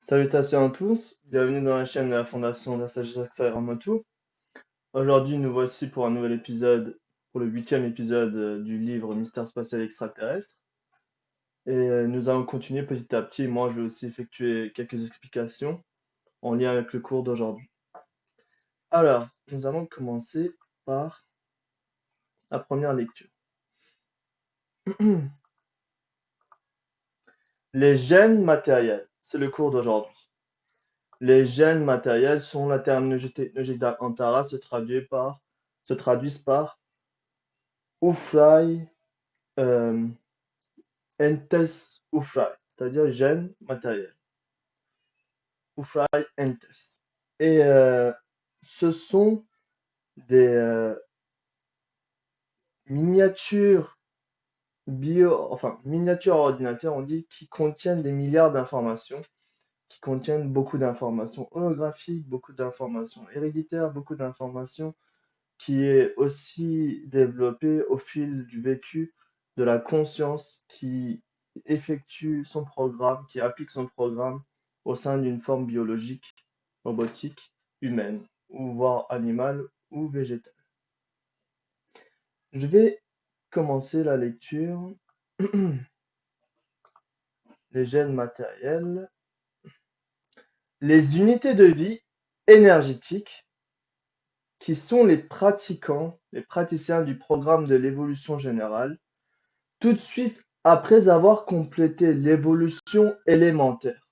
Salutations à tous, bienvenue dans la chaîne de la Fondation de la Sagesse Aksairamoto. Aujourd'hui, nous voici pour un nouvel épisode, pour le 8e épisode du livre Mystère spatial extraterrestre. Et nous allons continuer petit à petit. Moi, je vais aussi effectuer quelques explications en lien avec le cours d'aujourd'hui. Alors, nous allons commencer par la première lecture. Les gènes matériels, c'est le cours d'aujourd'hui. Les gènes matériels sont la terminologie technologique d'Antara se traduisent par Ufrai entes Ufrai, c'est-à-dire gène matériel. Ufrai entes. Et ce sont des miniatures miniatures ordinateurs, on dit, qui contiennent des milliards d'informations, qui contiennent beaucoup d'informations holographiques, beaucoup d'informations héréditaires, beaucoup d'informations qui est aussi développée au fil du vécu de la conscience qui effectue son programme, qui applique son programme au sein d'une forme biologique, robotique, humaine, ou voire animale ou végétale. Je vais commencer la lecture. Les gènes matériels. Les unités de vie énergétiques qui sont les pratiquants, les praticiens du programme de l'évolution générale, tout de suite après avoir complété l'évolution élémentaire.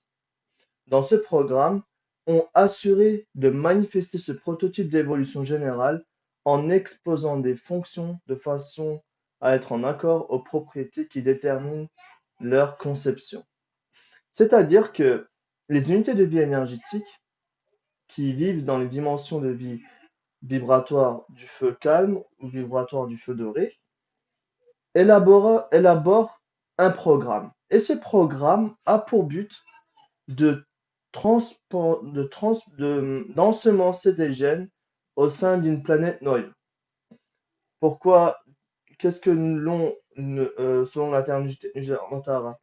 Dans ce programme, ont assuré de manifester ce prototype d'évolution générale en exposant des fonctions de façon à être en accord aux propriétés qui déterminent leur conception. C'est-à-dire que les unités de vie énergétiques qui vivent dans les dimensions de vie vibratoire du feu calme ou vibratoire du feu doré élabore un programme. Et ce programme a pour but de d'ensemencer des gènes au sein d'une planète noyau. Pourquoi? Qu'est-ce que selon la terminologie Antara,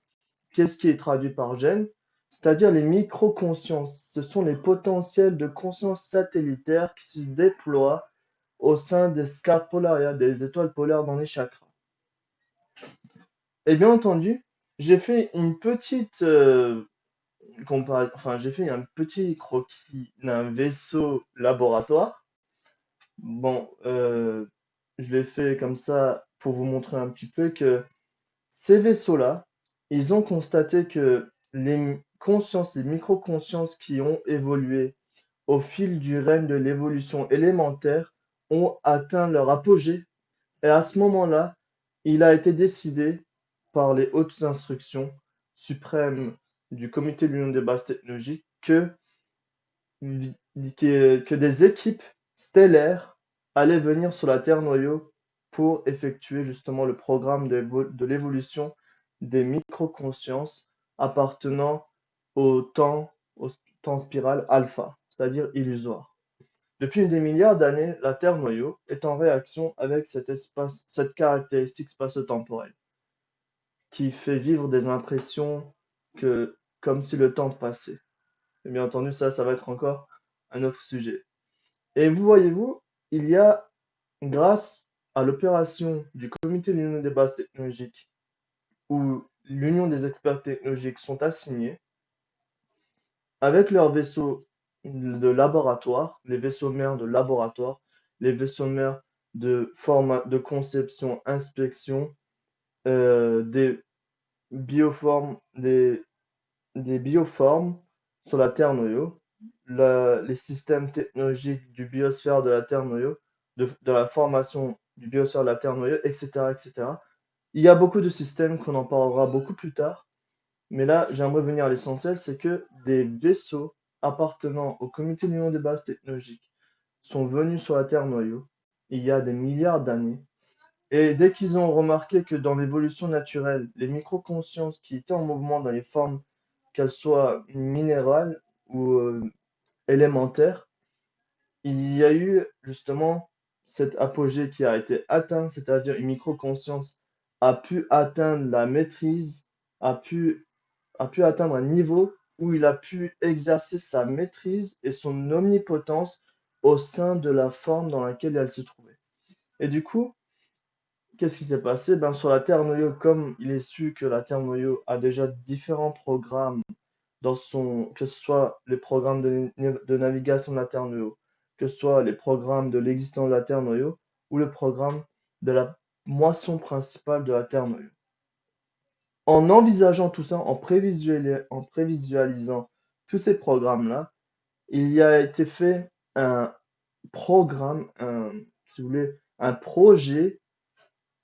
qu'est-ce qui est traduit par gène? C'est-à-dire les micro-consciences. Ce sont les potentiels de conscience satellitaires qui se déploient au sein des Scarpolaria, des étoiles polaires dans les chakras. Et bien entendu, j'ai fait une petite j'ai fait un petit croquis d'un vaisseau laboratoire. Bon, je l'ai fait comme ça pour vous montrer un petit peu que ces vaisseaux-là, ils ont constaté que les consciences, les micro-consciences qui ont évolué au fil du règne de l'évolution élémentaire ont atteint leur apogée. Et à ce moment-là, il a été décidé par les hautes instructions suprêmes du Comité de l'Union des bases technologiques que des équipes stellaires allaient venir sur la Terre noyau pour effectuer justement le programme de l'évolution des micro-consciences appartenant au temps spiral alpha, c'est-à-dire illusoire. Depuis des milliards d'années, la Terre noyau est en réaction avec cette caractéristique spatio-temporelle qui fait vivre des impressions comme si le temps passait. Et bien entendu, ça va être encore un autre sujet. Et voyez-vous, il y a, grâce à l'opération du Comité de l'Union des bases technologiques, où l'Union des experts technologiques sont assignés, avec leurs vaisseaux de laboratoire, les vaisseaux mères de laboratoire, les vaisseaux mères de conception, inspection, des bioformes, des bioformes sur la Terre noyau, les systèmes technologiques du biosphère de la Terre noyau, de la formation du biosphère de la Terre noyau, etc., etc. Il y a beaucoup de systèmes qu'on en parlera beaucoup plus tard, mais là, j'aimerais venir à l'essentiel, c'est que des vaisseaux appartenant au Comité de l'Union des bases technologiques sont venus sur la Terre noyau il y a des milliards d'années. Et dès qu'ils ont remarqué que dans l'évolution naturelle, les micro-consciences qui étaient en mouvement dans les formes, qu'elles soient minérales ou élémentaires, il y a eu justement cet apogée qui a été atteint, c'est-à-dire une micro-conscience a pu atteindre la maîtrise, a pu atteindre un niveau où il a pu exercer sa maîtrise et son omnipotence au sein de la forme dans laquelle elle se trouvait. Et du coup, qu'est-ce qui s'est passé? Ben, sur la Terre Noyau, comme il est su que la Terre Noyau a déjà différents programmes que ce soit les programmes de navigation de la Terre Noyau, que ce soit les programmes de l'existence de la Terre Noyau, ou le programme de la moisson principale de la Terre Noyau. En envisageant tout ça, en prévisualisant tous ces programmes-là, il y a été fait un programme, si vous voulez, un projet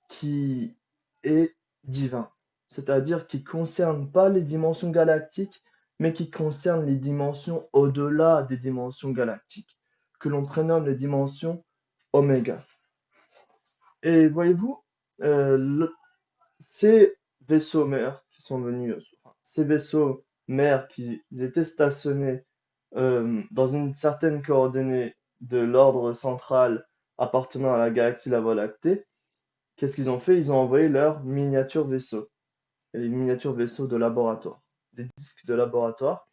qui est divin, c'est-à-dire qui concerne pas les dimensions galactiques, mais qui concerne les dimensions au-delà des dimensions galactiques, que l'on prénomme les dimensions oméga. Et voyez-vous, ces vaisseaux mères qui sont venus, ces vaisseaux mères qui étaient stationnés dans une certaine coordonnée de l'ordre central appartenant à la galaxie La Voie lactée, qu'est-ce qu'ils ont fait? Ils ont envoyé leurs miniatures vaisseaux, et les miniatures vaisseaux de laboratoire, des disques de laboratoire.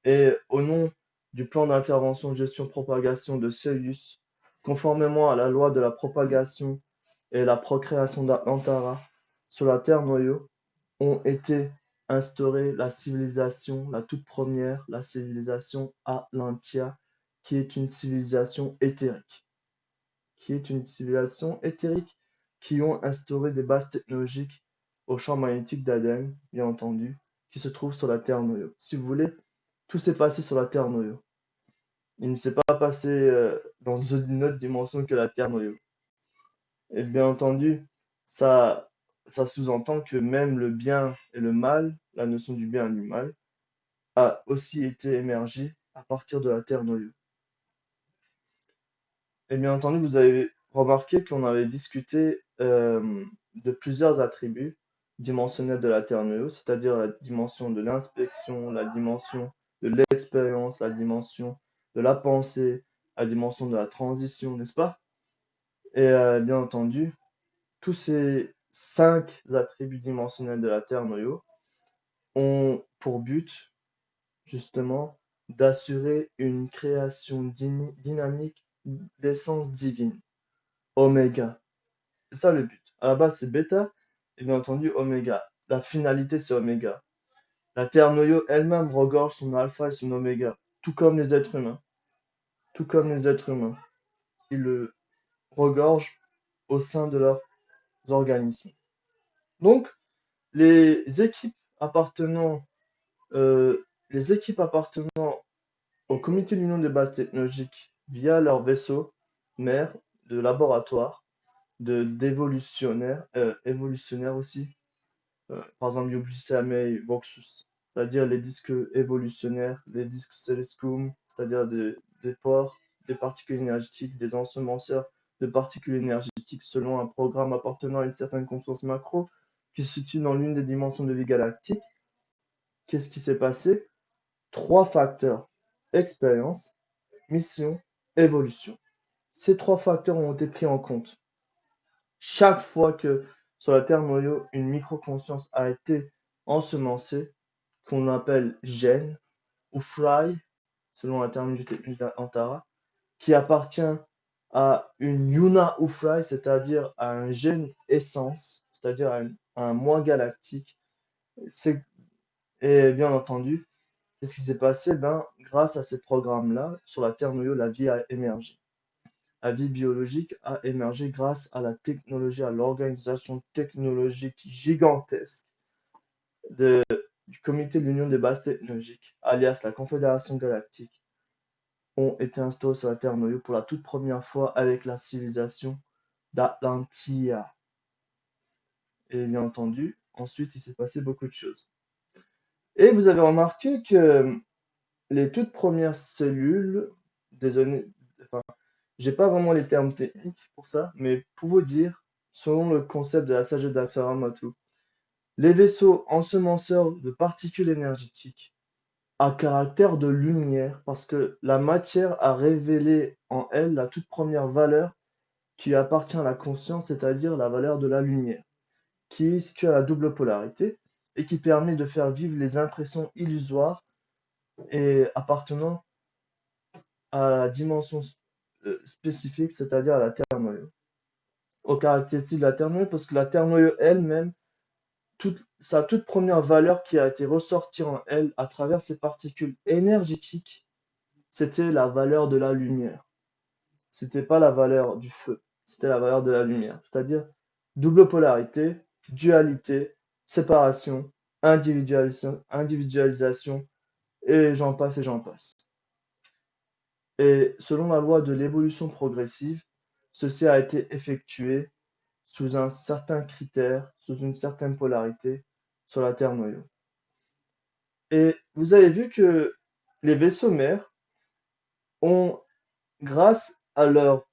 Et au nom du plan d'intervention gestion-propagation de Soyuz, conformément à la loi de la propagation et la procréation d'Antara sur la Terre noyau, ont été instaurées la civilisation, la toute première, la civilisation Atlantia, qui est une civilisation éthérique. Qui ont instauré des bases technologiques au champ magnétique d'Aden, bien entendu, qui se trouve sur la Terre noyau. Si vous voulez, tout s'est passé sur la Terre noyau. Il ne s'est pas passé dans une autre dimension que la Terre noyau. Et bien entendu, ça, ça sous-entend que même le bien et le mal, la notion du bien et du mal, a aussi été émergée à partir de la Terre noyau. Et bien entendu, vous avez remarqué qu'on avait discuté de plusieurs attributs dimensionnels de la Terre noyau, c'est-à-dire la dimension de l'inspection, la dimension de l'expérience, la dimension de la pensée, la dimension de la transition, n'est-ce pas? Et bien entendu, tous ces 5 attributs dimensionnels de la Terre noyau ont pour but, justement, d'assurer une création dynamique d'essence divine. Oméga. C'est ça le but. À la base, c'est bêta, et bien entendu, oméga. La finalité, c'est oméga. La Terre noyau elle-même regorge son alpha et son oméga, tout comme les êtres humains. Tout comme les êtres humains. Ils le regorgent au sein de leurs organismes. Donc, les équipes appartenant, les équipes appartenant au comité d'union des bases technologiques via leurs vaisseaux mères de laboratoire, évolutionnaires aussi. Par exemple, Iubisamei Voxus, c'est-à-dire les disques évolutionnaires, les disques Celescum, c'est-à-dire des pores, des particules énergétiques, des ensemenceurs de particules énergétiques selon un programme appartenant à une certaine conscience macro qui se situe dans l'une des dimensions de vie galactique. Qu'est-ce qui s'est passé? 3 facteurs: expérience, mission, évolution. Ces 3 facteurs ont été pris en compte. Chaque fois que sur la Terre noyau, une micro-conscience a été ensemencée, qu'on appelle gène ou fry, selon la terminologie technique d'Antara, qui appartient à une Yuna ou fry, c'est-à-dire à un gène essence, c'est-à-dire à un moi galactique. Et bien entendu, qu'est-ce qui s'est passé? Ben, grâce à ces programmes-là, sur la Terre noyau, la vie a émergé. La vie biologique a émergé grâce à la technologie, à l'organisation technologique gigantesque du comité de l'Union des bases technologiques, alias la Confédération galactique, ont été instaurés sur la Terre noyau pour la toute première fois avec la civilisation d'Atlantia. Et bien entendu, ensuite, il s'est passé beaucoup de choses. Et vous avez remarqué que les toutes premières cellules, désolé, enfin, j'ai pas vraiment les termes techniques pour ça, mais pour vous dire, selon le concept de la sagesse d'Aksaramoto, les vaisseaux ensemenceurs de particules énergétiques à caractère de lumière, parce que la matière a révélé en elle la toute première valeur qui appartient à la conscience, c'est-à-dire la valeur de la lumière, qui est située à la double polarité et qui permet de faire vivre les impressions illusoires et appartenant à la dimension spécifique, c'est-à-dire à la Terre noyau. Aux caractéristiques de la Terre noyau, parce que la Terre noyau elle-même, sa toute première valeur qui a été ressortie en elle à travers ses particules énergétiques, c'était la valeur de la lumière. C'était pas la valeur du feu, c'était la valeur de la lumière. C'est-à-dire double polarité, dualité, séparation, individualisation, et j'en passe et j'en passe. Et selon la loi de l'évolution progressive, ceci a été effectué sous un certain critère, sous une certaine polarité sur la Terre noyau. Et vous avez vu que les vaisseaux mères ont, grâce à leur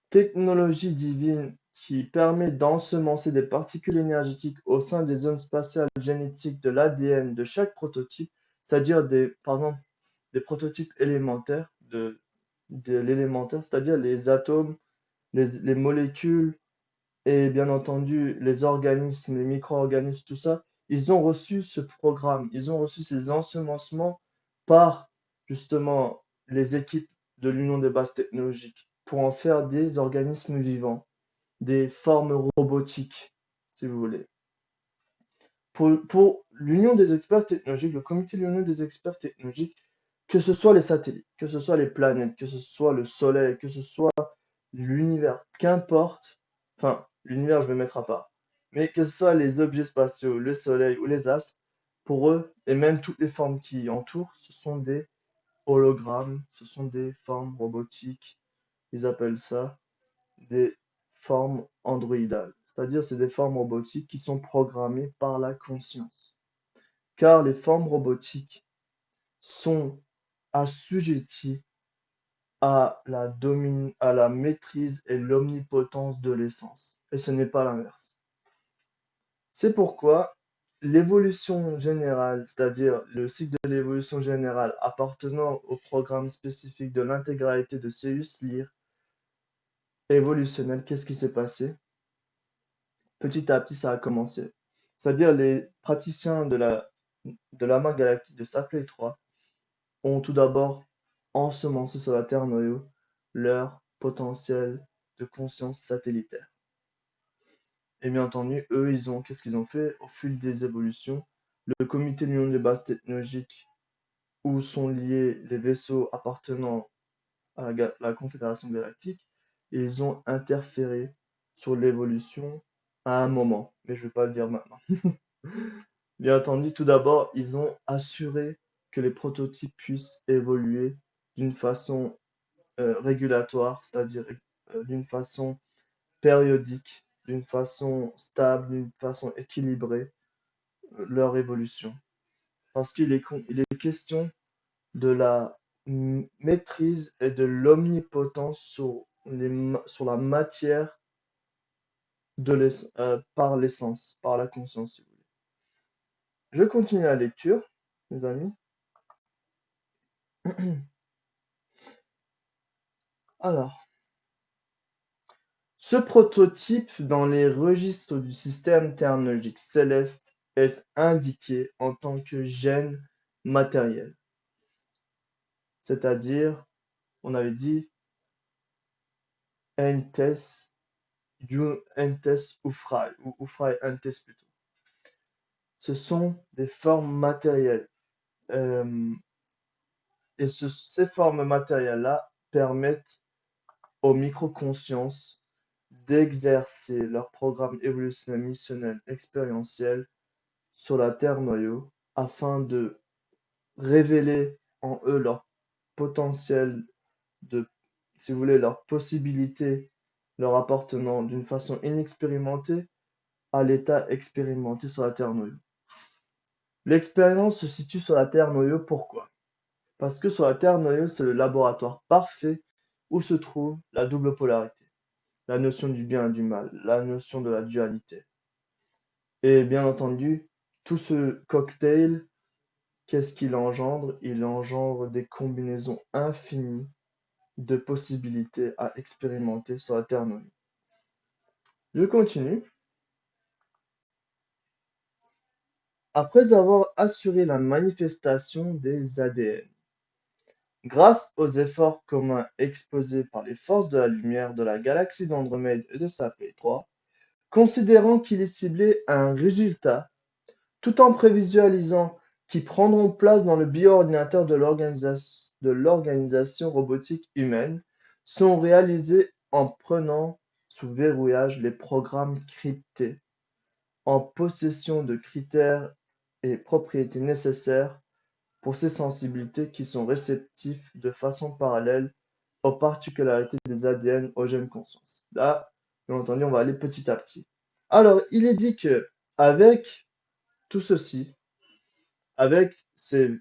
technologie divine qui permet d'ensemencer des particules énergétiques au sein des zones spatiales génétiques de l'ADN de chaque prototype, c'est-à-dire par exemple, des prototypes élémentaires de l'élémentaire, c'est-à-dire les atomes, les molécules, et bien entendu les organismes, les micro-organismes, tout ça, ils ont reçu ce programme, ils ont reçu ces ensemencements par justement les équipes de l'Union des bases technologiques pour en faire des organismes vivants, des formes robotiques, si vous voulez. Pour l'Union des experts technologiques, le comité de l'Union des experts technologiques, que ce soit les satellites, que ce soit les planètes, que ce soit le Soleil, que ce soit l'univers, qu'importe, enfin, l'univers, je vais mettre à part, mais que ce soit les objets spatiaux, le Soleil ou les astres, pour eux, et même toutes les formes qui entourent, ce sont des hologrammes, ce sont des formes robotiques, ils appellent ça des formes androïdales, c'est-à-dire c'est des formes robotiques qui sont programmées par la conscience. Car les formes robotiques sont assujetties à la maîtrise et l'omnipotence de l'essence. Et ce n'est pas l'inverse. C'est pourquoi l'évolution générale, c'est-à-dire le cycle de l'évolution générale appartenant au programme spécifique de l'intégralité de Cyrus Lear évolutionnel, qu'est-ce qui s'est passé? Petit à petit, ça a commencé. C'est-à-dire les praticiens de l'amas galactique de Sapley 3 ont tout d'abord ensemencé sur la Terre noyau leur potentiel de conscience satellitaire. Et bien entendu, eux, qu'est-ce qu'ils ont fait au fil des évolutions? Le comité de l'Union des bases technologiques, où sont liés les vaisseaux appartenant à la Confédération galactique, ils ont interféré sur l'évolution à un moment, mais je ne vais pas le dire maintenant. Bien entendu, tout d'abord, ils ont assuré que les prototypes puissent évoluer d'une façon régulatoire, c'est-à-dire d'une façon périodique, d'une façon stable, d'une façon équilibrée, leur évolution. Parce il est question de la maîtrise et de l'omnipotence sur la matière par l'essence, par la conscience, si vous voulez. Je continue la lecture, mes amis. Alors, ce prototype dans les registres du système terminologique céleste est indiqué en tant que gène matériel. C'est-à-dire, on avait dit entes, entes ufrai, ou ufrai entes plutôt. Ce sont des formes matérielles. Et ces formes matérielles-là permettent aux microconsciences d'exercer leur programme évolutionnel missionnel expérientiel sur la Terre noyau afin de révéler en eux leur potentiel de, si vous voulez, leurs possibilités leur appartenant d'une façon inexpérimentée à l'état expérimenté sur la Terre noyau. L'expérience se situe sur la Terre noyau, pourquoi? Parce que sur la Terre noyau, c'est le laboratoire parfait où se trouve la double polarité, la notion du bien et du mal, la notion de la dualité. Et bien entendu, tout ce cocktail, qu'est-ce qu'il engendre? Il engendre des combinaisons infinies de possibilités à expérimenter sur la Terre noyau. Je continue. après avoir assuré la manifestation des ADN. Grâce aux efforts communs exposés par les forces de la lumière de la galaxie d'Andromède et de Sapé-3, considérant qu'il est ciblé à un résultat, tout en prévisualisant qui prendront place dans le bioordinateur de l'organisation robotique humaine, sont réalisés en prenant sous verrouillage les programmes cryptés, en possession de critères et propriétés nécessaires pour ces sensibilités qui sont réceptifs de façon parallèle aux particularités des ADN aux gènes conscience. Là, bien entendu, on va aller petit à petit. Alors, il est dit que avec tout ceci, avec ces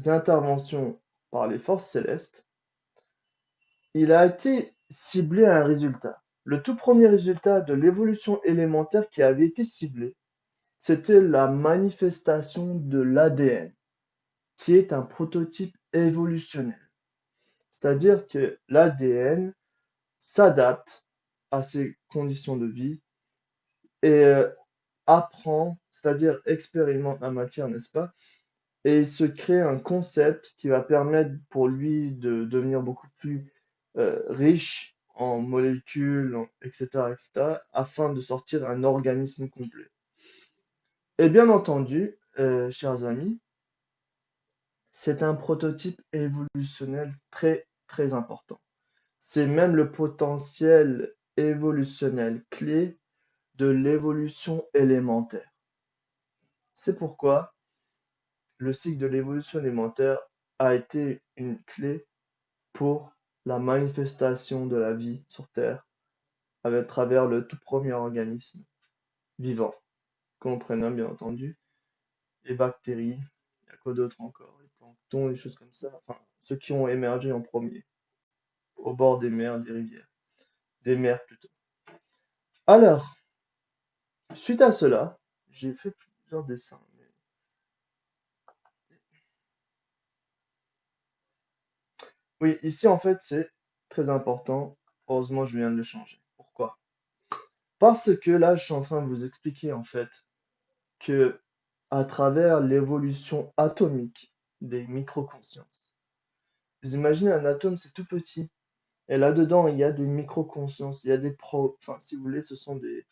interventions par les forces célestes, il a été ciblé à un résultat. Le tout premier résultat de l'évolution élémentaire qui avait été ciblé, c'était la manifestation de l'ADN, qui est un prototype évolutionnel. C'est-à-dire que l'ADN s'adapte à ces conditions de vie et apprend, c'est-à-dire expérimente la matière, n'est-ce pas? Et il se crée un concept qui va permettre pour lui de devenir beaucoup plus riche en molécules, etc., etc., afin de sortir un organisme complet. Et bien entendu, chers amis, c'est un prototype évolutionnel très, très important. C'est même le potentiel évolutionnel clé de l'évolution élémentaire. C'est pourquoi le cycle de l'évolution élémentaire a été une clé pour la manifestation de la vie sur Terre à travers le tout premier organisme vivant, que l'on prénomme bien entendu les bactéries, il y a quoi d'autre encore, les planctons, des choses comme ça, enfin, ceux qui ont émergé en premier, au bord des mers, des rivières, des mers plutôt. Alors, suite à cela, j'ai fait plusieurs dessins. Oui, ici en fait c'est très important. Heureusement, je viens de le changer. Pourquoi? Parce que là, je suis en train de vous expliquer en fait que à travers l'évolution atomique des microconsciences, vous imaginez un atome, c'est tout petit. Et là-dedans, il y a des microconsciences, il y a enfin, si vous voulez, ce sont des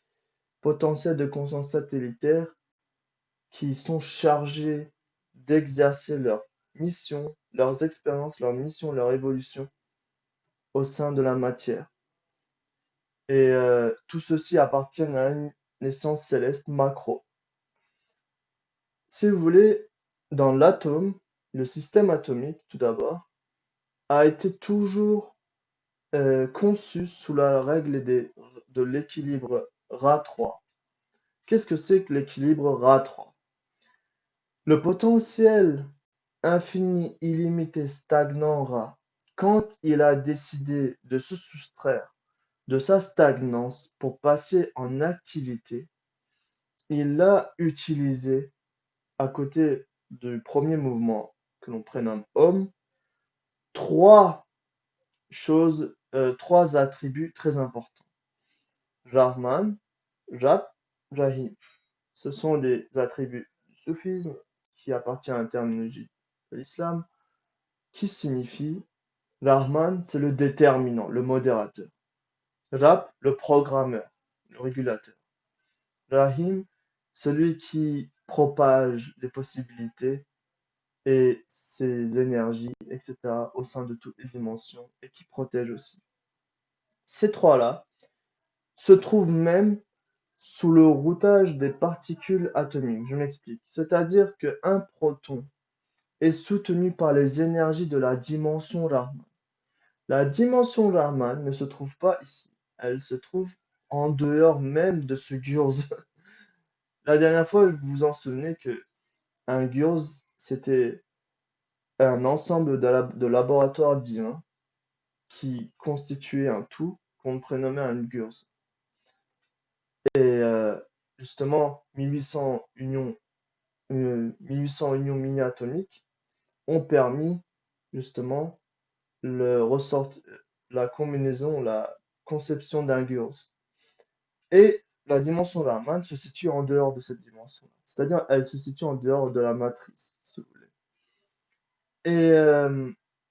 potentiels de conscience satellitaires qui sont chargés d'exercer leur mission, leurs expériences, leur mission, leur évolution au sein de la matière. Et tout ceci appartient à une essence céleste macro. Si vous voulez, dans l'atome, le système atomique, tout d'abord, a été toujours conçu sous la règle de l'équilibre Ra3. Qu'est-ce que c'est que l'équilibre Ra3? Le potentiel infini illimité stagnant Ra, quand il a décidé de se soustraire de sa stagnance pour passer en activité, il l'a utilisé à côté du premier mouvement que l'on prénomme homme, trois trois attributs très importants. Rahman, Rab, Rahim. Ce sont des attributs du soufisme qui appartient à la terminologie de l'islam, qui signifie Rahman, c'est le déterminant, le modérateur. Rab, le programmeur, le régulateur. Rahim, celui qui propage les possibilités et ses énergies, etc., au sein de toutes les dimensions et qui protège aussi. Ces trois-là se trouvent même sous le routage des particules atomiques. Je m'explique. C'est-à-dire qu'un proton est soutenu par les énergies de la dimension Raman. La dimension Raman ne se trouve pas ici. Elle se trouve en dehors même de ce Gurz. La dernière fois, vous vous en souvenez que un Gurz, c'était un ensemble de laboratoires divins qui constituaient un tout qu'on prénommait un Gurz. Et justement, 1800 unions mini-atomiques ont permis justement la combinaison, la conception d'un Gurz. Et la dimension Raman se situe en dehors de cette dimension. C'est-à-dire, elle se situe en dehors de la matrice, si vous voulez. Et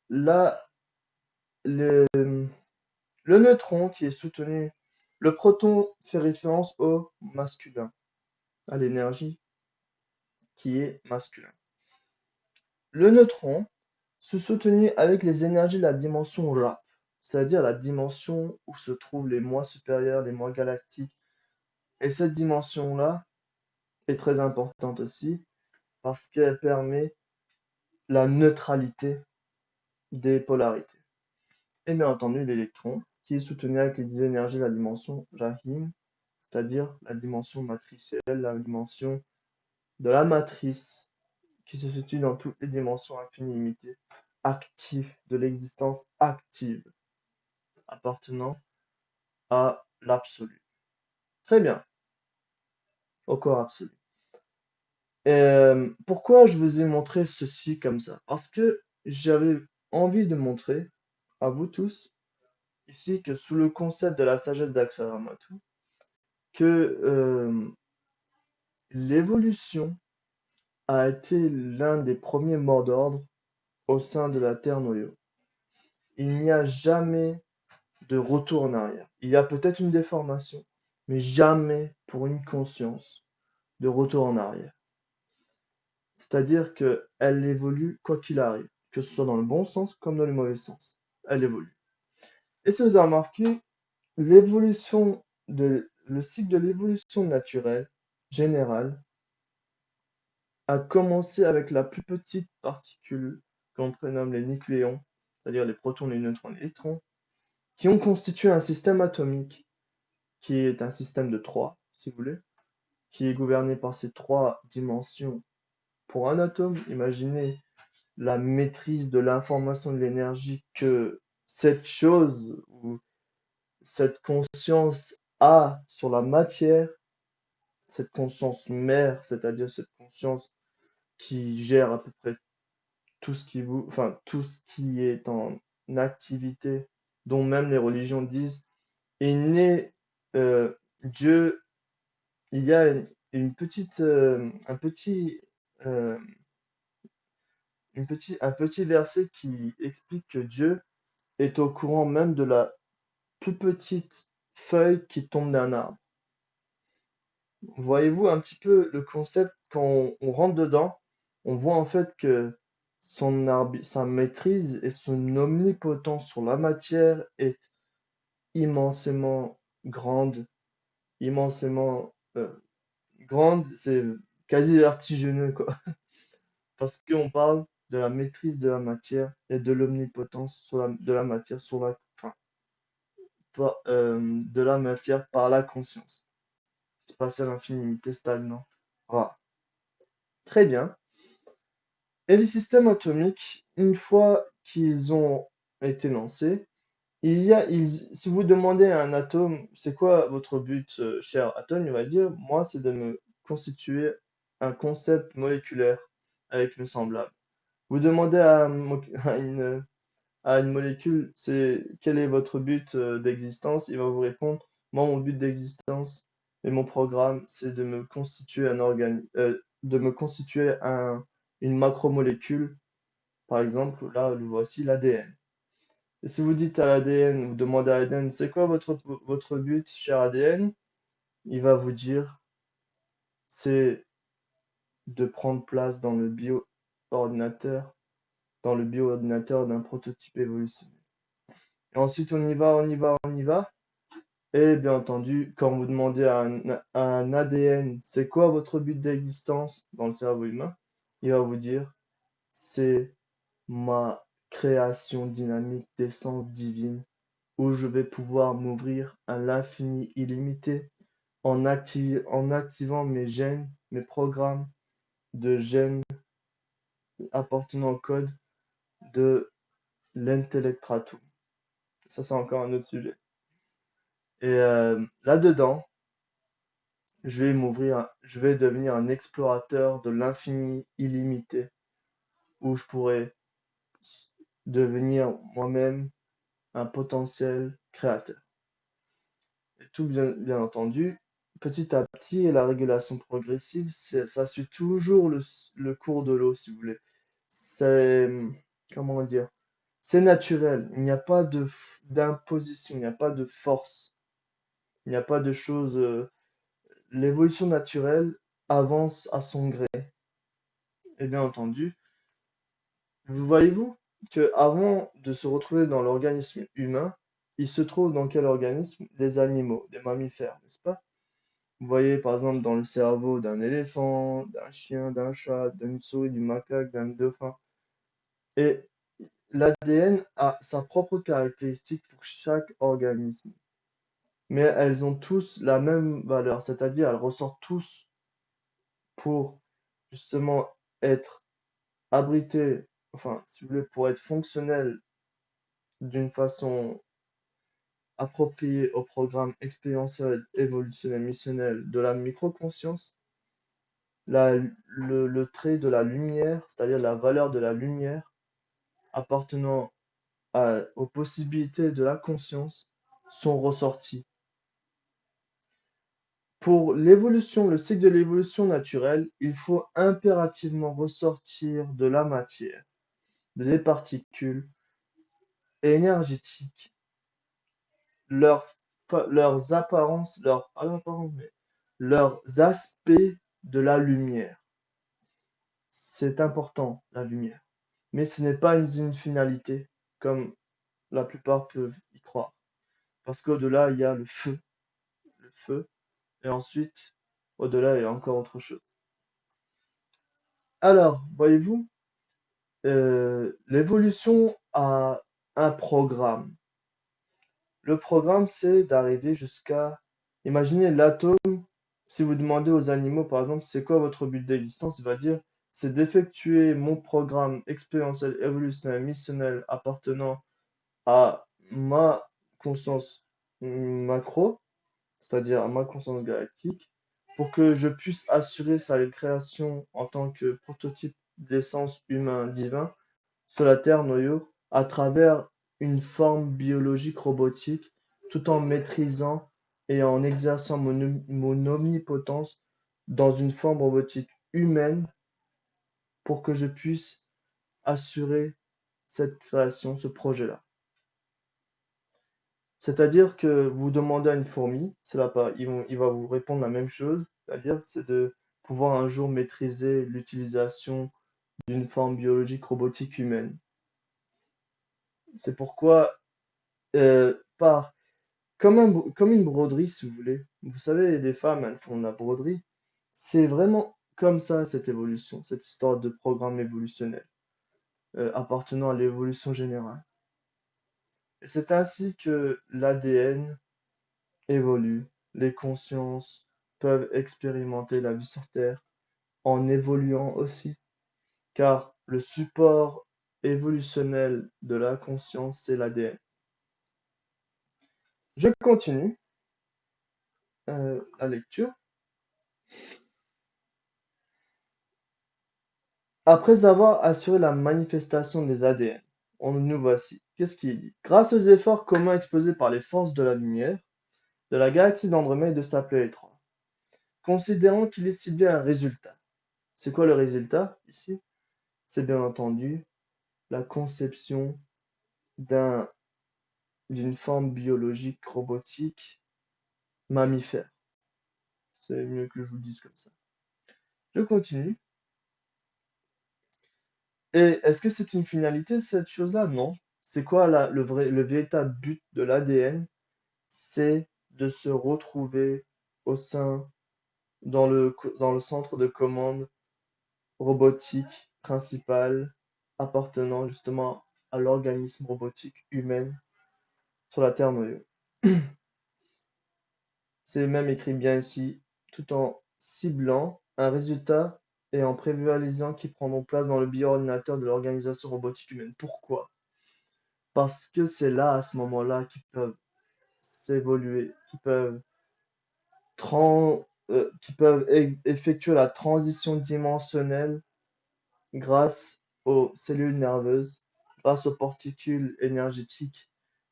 là, le, le neutron qui est soutenu, le proton fait référence au masculin, à l'énergie qui est masculin. Le neutron se soutenu avec les énergies de la dimension Ra, c'est-à-dire la dimension où se trouvent les mois supérieurs, les mois galactiques. Et cette dimension-là est très importante aussi parce qu'elle permet la neutralité des polarités. Et bien entendu, l'électron, qui est soutenu avec les énergies de la dimension Rahim, c'est-à-dire la dimension matricielle, la dimension de la matrice, qui se situe dans toutes les dimensions infinies limitées, actives de l'existence active, appartenant à l'absolu. Très bien, au corps absolu. Pourquoi je vous ai montré ceci comme ça? Parce que j'avais envie de montrer à vous tous ici que sous le concept de la sagesse d'Aksaramoto, que l'évolution a été l'un des premiers mots d'ordre au sein de la Terre Noyau. Il n'y a jamais de retour en arrière. Il y a peut-être une déformation, mais jamais pour une conscience de retour en arrière. C'est-à-dire qu'elle évolue quoi qu'il arrive, que ce soit dans le bon sens comme dans le mauvais sens. Elle évolue. Et si vous avez remarqué, le cycle de l'évolution naturelle générale a commencé avec la plus petite particule qu'on prénomme les nucléons, c'est-à-dire les protons, les neutrons, les électrons, qui ont constitué un système atomique qui est un système de 3, si vous voulez, qui est gouverné par ces 3 dimensions. Pour un atome, imaginez la maîtrise de l'information de l'énergie que cette chose ou cette conscience a sur la matière, cette conscience mère, c'est-à-dire cette conscience qui gère à peu près tout ce qui tout ce qui est en activité, dont même les religions disent, est né Dieu. Il y a une petite, euh, un petit verset qui explique que Dieu est au courant même de la plus petite feuille qui tombe d'un arbre. Voyez-vous un petit peu le concept quand on rentre dedans, on voit en fait que sa maîtrise et son omnipotence sur la matière est immensément grande, immensément grande, c'est quasi vertigineux quoi, parce qu'on parle de la maîtrise de la matière et de l'omnipotence de la matière de la matière par la conscience. Spatiale infinité stagnant. Voilà. Très bien. Et les systèmes atomiques, une fois qu'ils ont été lancés, si vous demandez à un atome, c'est quoi votre but, cher atome, il va dire, moi, c'est de me constituer un concept moléculaire avec mes semblables. Vous demandez à une molécule, c'est quel est votre but d'existence? Il va vous répondre, moi, mon but d'existence et mon programme, c'est de me constituer une macromolécule. Par exemple, là, le voici l'ADN. Et si vous dites à l'ADN, vous demandez à l'ADN, c'est quoi votre but, cher ADN? Il va vous dire, c'est de prendre place dans le bio-ordinateur d'un prototype évolutionné. Et ensuite, on y va, on y va, on y va. Et bien entendu, quand vous demandez à un ADN, c'est quoi votre but d'existence dans le cerveau humain, il va vous dire, c'est ma création dynamique d'essence divine où je vais pouvoir m'ouvrir à l'infini illimité en activant mes gènes, mes programmes de gènes appartenant au code de l'intellectratum. Ça, c'est encore un autre sujet. Et là-dedans, je vais devenir un explorateur de l'infini illimité, où je pourrais devenir moi-même un potentiel créateur. Et tout bien entendu, petit à petit et la régulation progressive, ça suit toujours le cours de l'eau, si vous voulez. C'est, comment dire, c'est naturel. Il n'y a pas d'imposition, il n'y a pas de force, il n'y a pas de choses. L'évolution naturelle avance à son gré. Et bien entendu, vous voyez-vous que avant de se retrouver dans l'organisme humain, il se trouve dans quel organisme? Des animaux, des mammifères, n'est-ce pas? Vous voyez par exemple dans le cerveau d'un éléphant, d'un chien, d'un chat, d'une souris, du macaque, d'un dauphin. Et l'ADN a sa propre caractéristique pour chaque organisme. Mais elles ont tous la même valeur, c'est-à-dire elles ressortent tous pour justement être abrités, enfin, si vous voulez, pour être fonctionnels d'une façon appropriée au programme expérientiel, évolutionnel, missionnel de la microconscience. Le trait de la lumière, c'est-à-dire la valeur de la lumière appartenant aux possibilités de la conscience, sont ressortis. Pour l'évolution, le cycle de l'évolution naturelle, il faut impérativement ressortir de la matière, des particules énergétiques, leurs, leurs apparences, pas apparences, mais leurs aspects de la lumière. C'est important, la lumière. Mais ce n'est pas une finalité, comme la plupart peuvent y croire. Parce qu'au-delà, il y a le feu, et ensuite, au-delà, il y a encore autre chose. Alors, voyez-vous, l'évolution a un programme. Le programme, c'est d'arriver jusqu'à... Imaginez l'atome, si vous demandez aux animaux, par exemple, c'est quoi votre but d'existence, il va dire, c'est d'effectuer mon programme expérientiel, évolutionnel, missionnel appartenant à ma conscience macro, c'est-à-dire à ma conscience galactique, pour que je puisse assurer sa création en tant que prototype d'essence humain divin sur la Terre noyau à travers une forme biologique robotique, tout en maîtrisant et en exerçant mon omnipotence dans une forme robotique humaine pour que je puisse assurer cette création, ce projet-là. C'est-à-dire que vous demandez à une fourmi, il va vous répondre la même chose, c'est-à-dire c'est de pouvoir un jour maîtriser l'utilisation d'une forme biologique robotique humaine. C'est pourquoi, par comme une broderie, si vous voulez. Vous savez, les femmes, elles font de la broderie. C'est vraiment comme ça, cette évolution, cette histoire de programme évolutionnel, appartenant à l'évolution générale. Et c'est ainsi que l'ADN évolue, les consciences peuvent expérimenter la vie sur Terre en évoluant aussi, car le support évolutionnel de la conscience, c'est l'ADN. Je continue la lecture. Après avoir assuré la manifestation des ADN, nous voici. Qu'est-ce qu'il dit? Grâce aux efforts communs exposés par les forces de la lumière, de la galaxie d'Andromède et de sa planète 3, considérant qu'il est ciblé un résultat. C'est quoi le résultat ici? C'est bien entendu la conception d'une forme biologique robotique mammifère. C'est mieux que je vous le dise comme ça. Je continue. Et est-ce que c'est une finalité, cette chose-là? Non. C'est quoi le véritable but de l'ADN? C'est de se retrouver au sein, dans le centre de commande robotique principal appartenant justement à l'organisme robotique humain sur la Terre noyau. C'est même écrit bien ici, tout en ciblant un résultat et en prévisualisant qui prendront place dans le bioordinateur de l'organisation robotique humaine. Pourquoi? Parce que c'est là, à ce moment-là, qu'ils peuvent s'évoluer, qui peuvent effectuer la transition dimensionnelle grâce aux cellules nerveuses, grâce aux particules énergétiques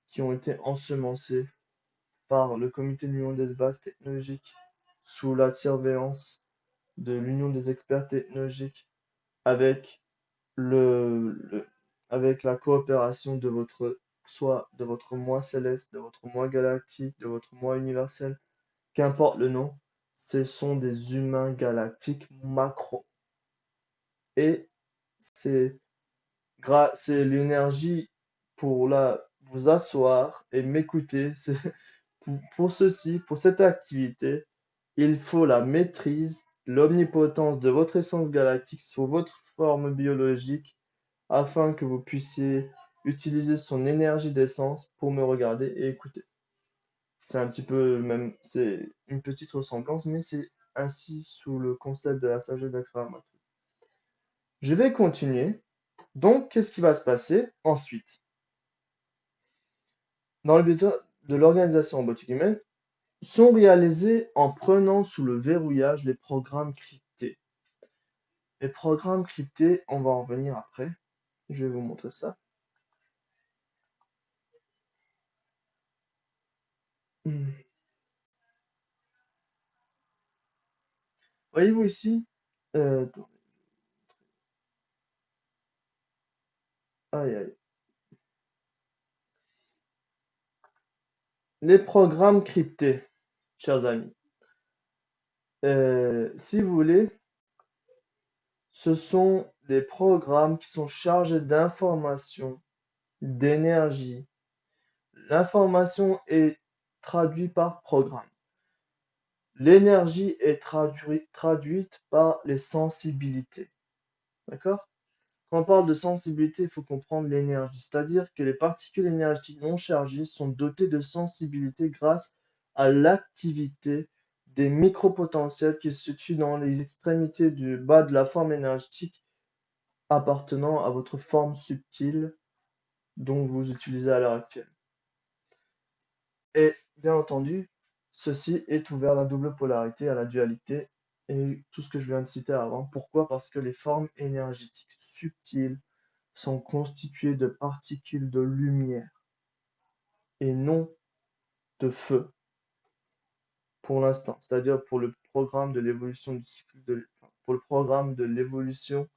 qui ont été ensemencées par le Comité de l'Union des bases technologiques sous la surveillance de l'Union des experts technologiques avec avec la coopération de soit de votre moi céleste, de votre moi galactique, de votre moi universel, qu'importe le nom, ce sont des humains galactiques macro. Et c'est c'est l'énergie pour vous asseoir et m'écouter. Pour ceci, pour cette activité, il faut la maîtrise, l'omnipotence de votre essence galactique sur votre forme biologique afin que vous puissiez utiliser son énergie d'essence pour me regarder et écouter. C'est un petit peu même, c'est une petite ressemblance, mais c'est ainsi sous le concept de la sagesse d'Axel. Je vais continuer. Donc, qu'est-ce qui va se passer ensuite? Dans le but de l'organisation robotique humaine, sont réalisés en prenant sous le verrouillage les programmes cryptés. Les programmes cryptés, on va en revenir après. Je vais vous montrer ça. Voyez-vous ici, attends, aïe, aïe. Les programmes cryptés, chers amis. Si vous voulez, ce sont des programmes qui sont chargés d'informations, d'énergie. L'information est traduite par programme. L'énergie est traduite par les sensibilités. D'accord? Quand on parle de sensibilité, il faut comprendre l'énergie. C'est-à-dire que les particules énergétiques non chargées sont dotées de sensibilité grâce à l'activité des micropotentiels qui se situent dans les extrémités du bas de la forme énergétique appartenant à votre forme subtile dont vous utilisez à l'heure actuelle. Et bien entendu, ceci est ouvert à la double polarité, à la dualité et tout ce que je viens de citer avant. Pourquoi? Parce que les formes énergétiques subtiles sont constituées de particules de lumière et non de feu pour l'instant. C'est-à-dire pour le programme de l'évolution du cycle pour le programme de l'évolution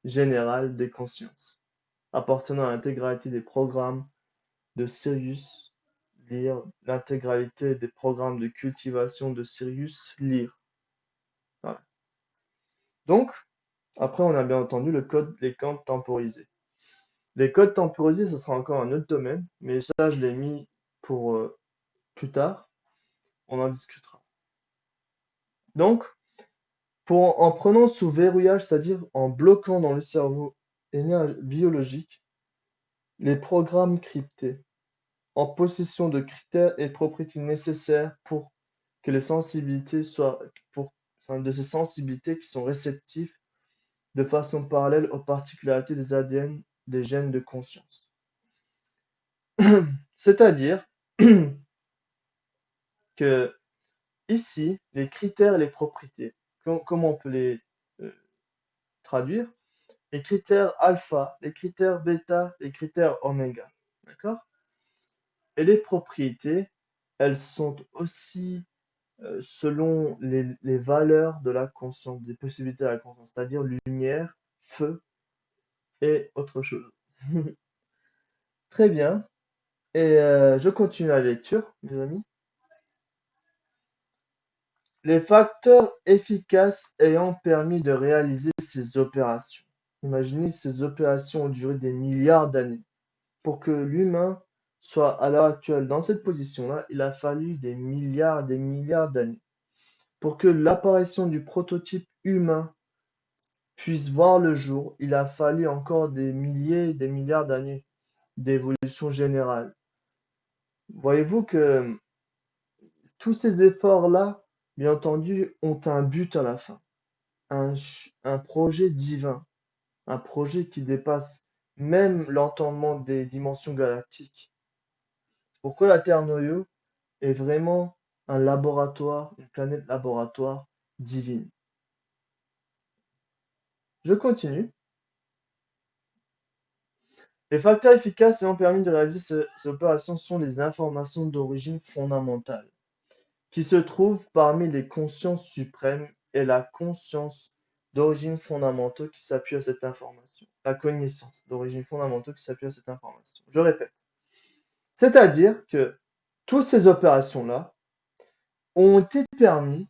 générale des consciences, appartenant à l'intégralité des programmes de Sirius Lyre, l'intégralité des programmes de cultivation de Sirius Lyre. Voilà. Donc, après, on a bien entendu les codes temporisés. Les codes temporisés, ce sera encore un autre domaine, mais ça, je l'ai mis pour plus tard. On en discutera. Donc, en prenant sous verrouillage, c'est-à-dire en bloquant dans le cerveau biologique, les programmes cryptés, en possession de critères et propriétés nécessaires pour que les sensibilités de ces sensibilités qui sont réceptives de façon parallèle aux particularités des ADN des gènes de conscience. C'est-à-dire que ici, les critères et les propriétés, comment on peut les traduire? Les critères alpha, les critères bêta, les critères oméga. D'accord? Et les propriétés, elles sont aussi selon les valeurs de la conscience, des possibilités de la conscience, c'est-à-dire lumière, feu et autre chose. Très bien. Et je continue la lecture, mes amis. Les facteurs efficaces ayant permis de réaliser ces opérations. Imaginez, ces opérations ont duré des milliards d'années. Pour que l'humain soit à l'heure actuelle dans cette position-là, il a fallu des milliards d'années. Pour que l'apparition du prototype humain puisse voir le jour, il a fallu encore des milliers, des milliards d'années d'évolution générale. Voyez-vous que tous ces efforts-là, bien entendu, ont un but à la fin, un projet divin, un projet qui dépasse même l'entendement des dimensions galactiques. Pourquoi la Terre Noyau est vraiment un laboratoire, une planète laboratoire divine. Je continue. Les facteurs efficaces ayant permis de réaliser ces opérations sont les informations d'origine fondamentale, qui se trouve parmi les consciences suprêmes et la conscience d'origine fondamentale qui s'appuie à cette information. La connaissance d'origine fondamentale qui s'appuie à cette information. Je répète. C'est-à-dire que toutes ces opérations-là ont été permises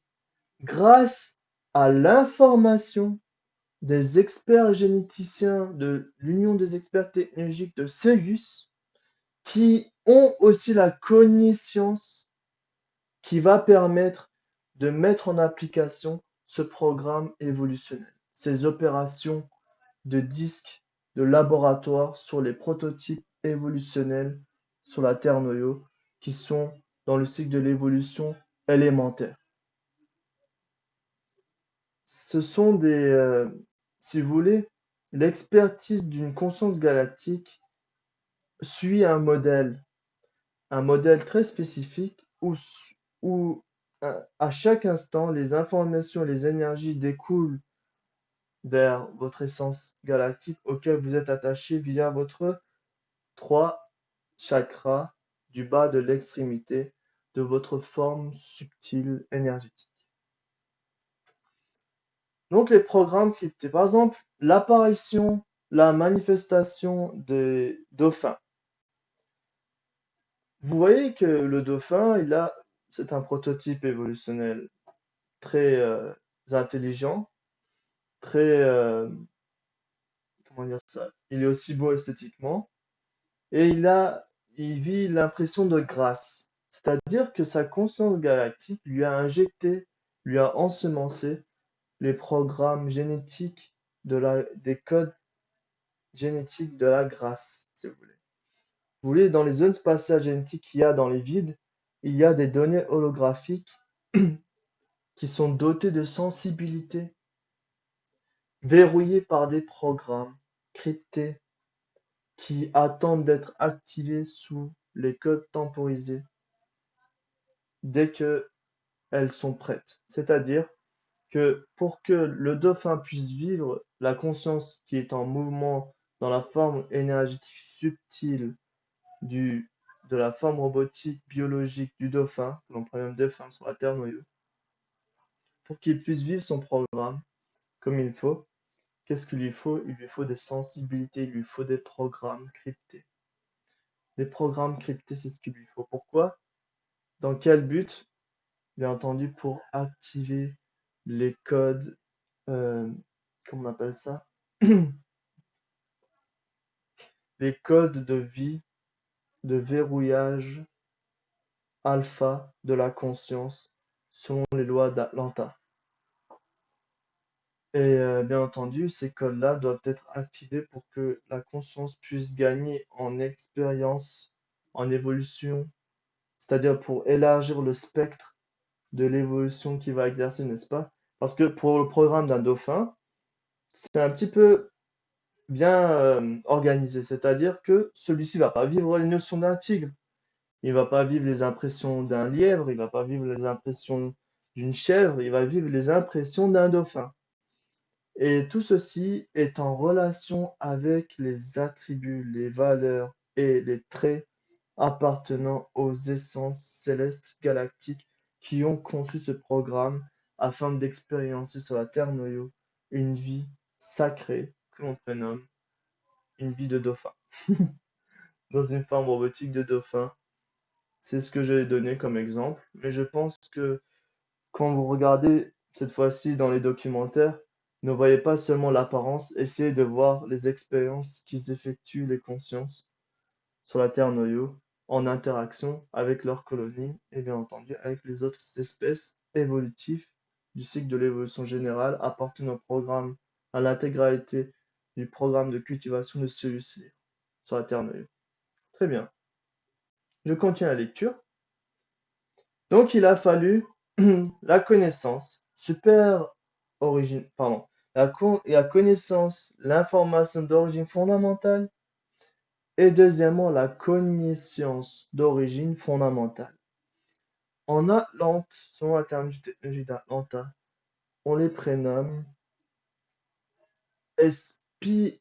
grâce à l'information des experts généticiens de l'Union des experts technologiques de CEUS qui ont aussi la connaissance qui va permettre de mettre en application ce programme évolutionnel. Ces opérations de disques de laboratoire sur les prototypes évolutionnels sur la Terre noyau qui sont dans le cycle de l'évolution élémentaire. Ce sont si vous voulez, l'expertise d'une conscience galactique suit un modèle très spécifique où à chaque instant, les informations et les énergies découlent vers votre essence galactique auquel vous êtes attaché via votre 3 chakras du bas de l'extrémité de votre forme subtile énergétique. Donc les programmes cryptés, par exemple, l'apparition, la manifestation des dauphins. Vous voyez que le dauphin, c'est un prototype évolutionnel très intelligent, très, comment dire ça, il est aussi beau esthétiquement, et il vit l'impression de grâce. C'est-à-dire que sa conscience galactique lui a injecté, lui a ensemencé les programmes génétiques des codes génétiques de la grâce, si vous voulez. Vous voulez, dans les zones spatiales génétiques qu'il y a dans les vides, il y a des données holographiques qui sont dotées de sensibilité, verrouillées par des programmes cryptés qui attendent d'être activés sous les codes temporisés dès qu'elles sont prêtes. C'est-à-dire que pour que le dauphin puisse vivre la conscience qui est en mouvement dans la forme énergétique subtile de la forme robotique biologique du dauphin, que l'on prénomme dauphin sur la Terre noyau, pour qu'il puisse vivre son programme comme il faut, qu'est-ce qu'il lui faut? Il lui faut des sensibilités, il lui faut des programmes cryptés. Les programmes cryptés, c'est ce qu'il lui faut. Pourquoi? Dans quel but? Bien entendu, pour activer les codes, comment on appelle ça? Les codes de vie, de verrouillage alpha de la conscience selon les lois d'Atlanta. Et bien entendu, ces codes-là doivent être activés pour que la conscience puisse gagner en expérience, en évolution, c'est-à-dire pour élargir le spectre de l'évolution qu'il va exercer, n'est-ce pas? Parce que pour le programme d'un dauphin, c'est un petit peu bien organisé, c'est-à-dire que celui-ci va pas vivre les notions d'un tigre, il va pas vivre les impressions d'un lièvre, il va pas vivre les impressions d'une chèvre, il va vivre les impressions d'un dauphin. Et tout ceci est en relation avec les attributs, les valeurs et les traits appartenant aux essences célestes galactiques qui ont conçu ce programme afin d'expériencer sur la Terre noyau une vie sacrée que l'on prénomme une vie de dauphin. Dans une forme robotique de dauphin. C'est ce que j'ai donné comme exemple. Mais je pense que quand vous regardez cette fois-ci dans les documentaires, ne voyez pas seulement l'apparence, essayez de voir les expériences qu'ils effectuent les consciences sur la Terre noyau en interaction avec leurs colonies et bien entendu avec les autres espèces évolutives du cycle de l'évolution générale appartenant au programme, à l'intégralité du programme de cultivation de cellules sur la Terre noyau. Très bien. Je continue la lecture. Donc il a fallu la connaissance, la connaissance, l'information d'origine fondamentale, et deuxièmement la connaissance d'origine fondamentale. En Atlante, selon la terminologie technologique d'Atlanta, on les prénomme Sp.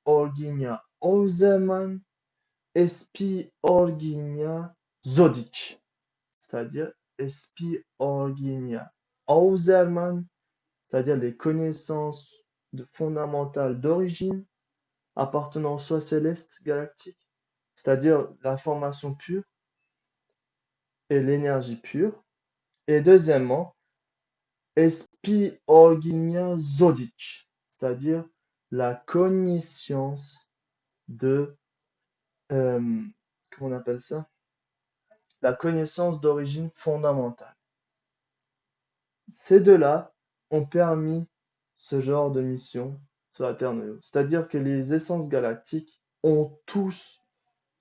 Orginia Ozeman, Sp. Orginia Zodic, c'est-à-dire Espiorginia Hausermann, c'est-à-dire les connaissances fondamentales d'origine appartenant au soi céleste galactique, c'est-à-dire l'information pure et l'énergie pure. Et deuxièmement, Espiorginia Zodic, c'est-à-dire la connaissance de, comment on appelle ça? La connaissance d'origine fondamentale. Ces deux-là ont permis ce genre de mission sur la Terre Noyo. C'est-à-dire que les essences galactiques ont tous,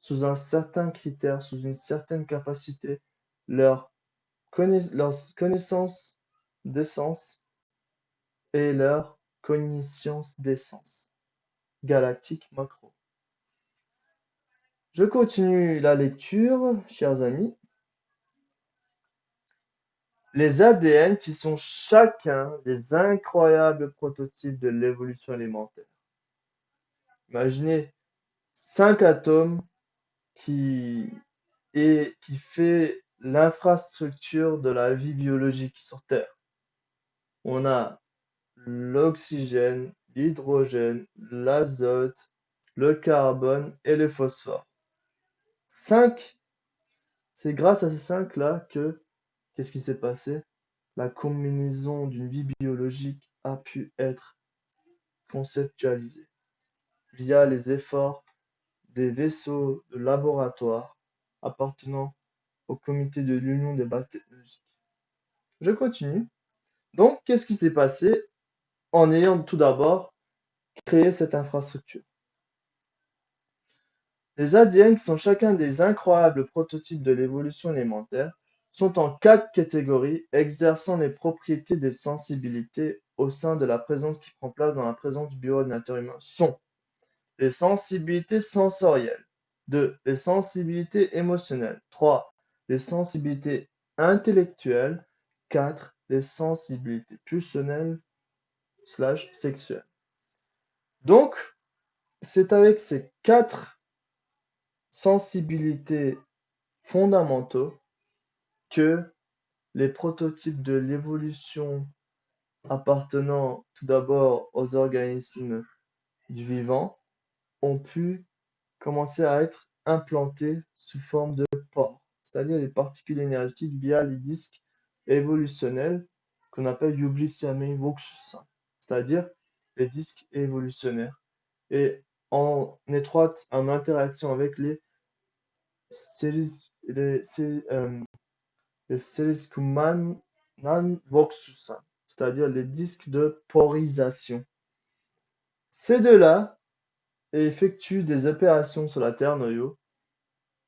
sous un certain critère, sous une certaine capacité, leur, leur connaissance d'essence et leur cogniscience d'essence galactique macro. Je continue la lecture, chers amis. Les ADN qui sont chacun des incroyables prototypes de l'évolution élémentaire. Imaginez 5 atomes qui fait l'infrastructure de la vie biologique sur Terre. On a l'oxygène, l'hydrogène, l'azote, le carbone et le phosphore. 5, c'est grâce à ces 5-là que, qu'est-ce qui s'est passé? La combinaison d'une vie biologique a pu être conceptualisée via les efforts des vaisseaux de laboratoire appartenant au comité de l'Union des bases technologiques. Je continue. Donc, qu'est-ce qui s'est passé en ayant tout d'abord créé cette infrastructure? Les ADN, qui sont chacun des incroyables prototypes de l'évolution élémentaire, sont en 4 catégories exerçant les propriétés des sensibilités au sein de la présence qui prend place dans la présence du bioordinateur humain sont les sensibilités sensorielles, 2. Les sensibilités émotionnelles, 3. Les sensibilités intellectuelles, 4. Les sensibilités pulsionnelles/sexuelles. Donc, c'est avec ces 4 sensibilités fondamentaux que les prototypes de l'évolution appartenant tout d'abord aux organismes du vivant ont pu commencer à être implantés sous forme de pores, c'est-à-dire des particules énergétiques via les disques évolutionnels qu'on appelle Yubliciame Voxusa, c'est-à-dire les disques évolutionnaires, et en étroite interaction avec les Seliskumanan Voxusa, c'est-à-dire les disques de porisation. Ces deux-là effectuent des opérations sur la Terre Noyo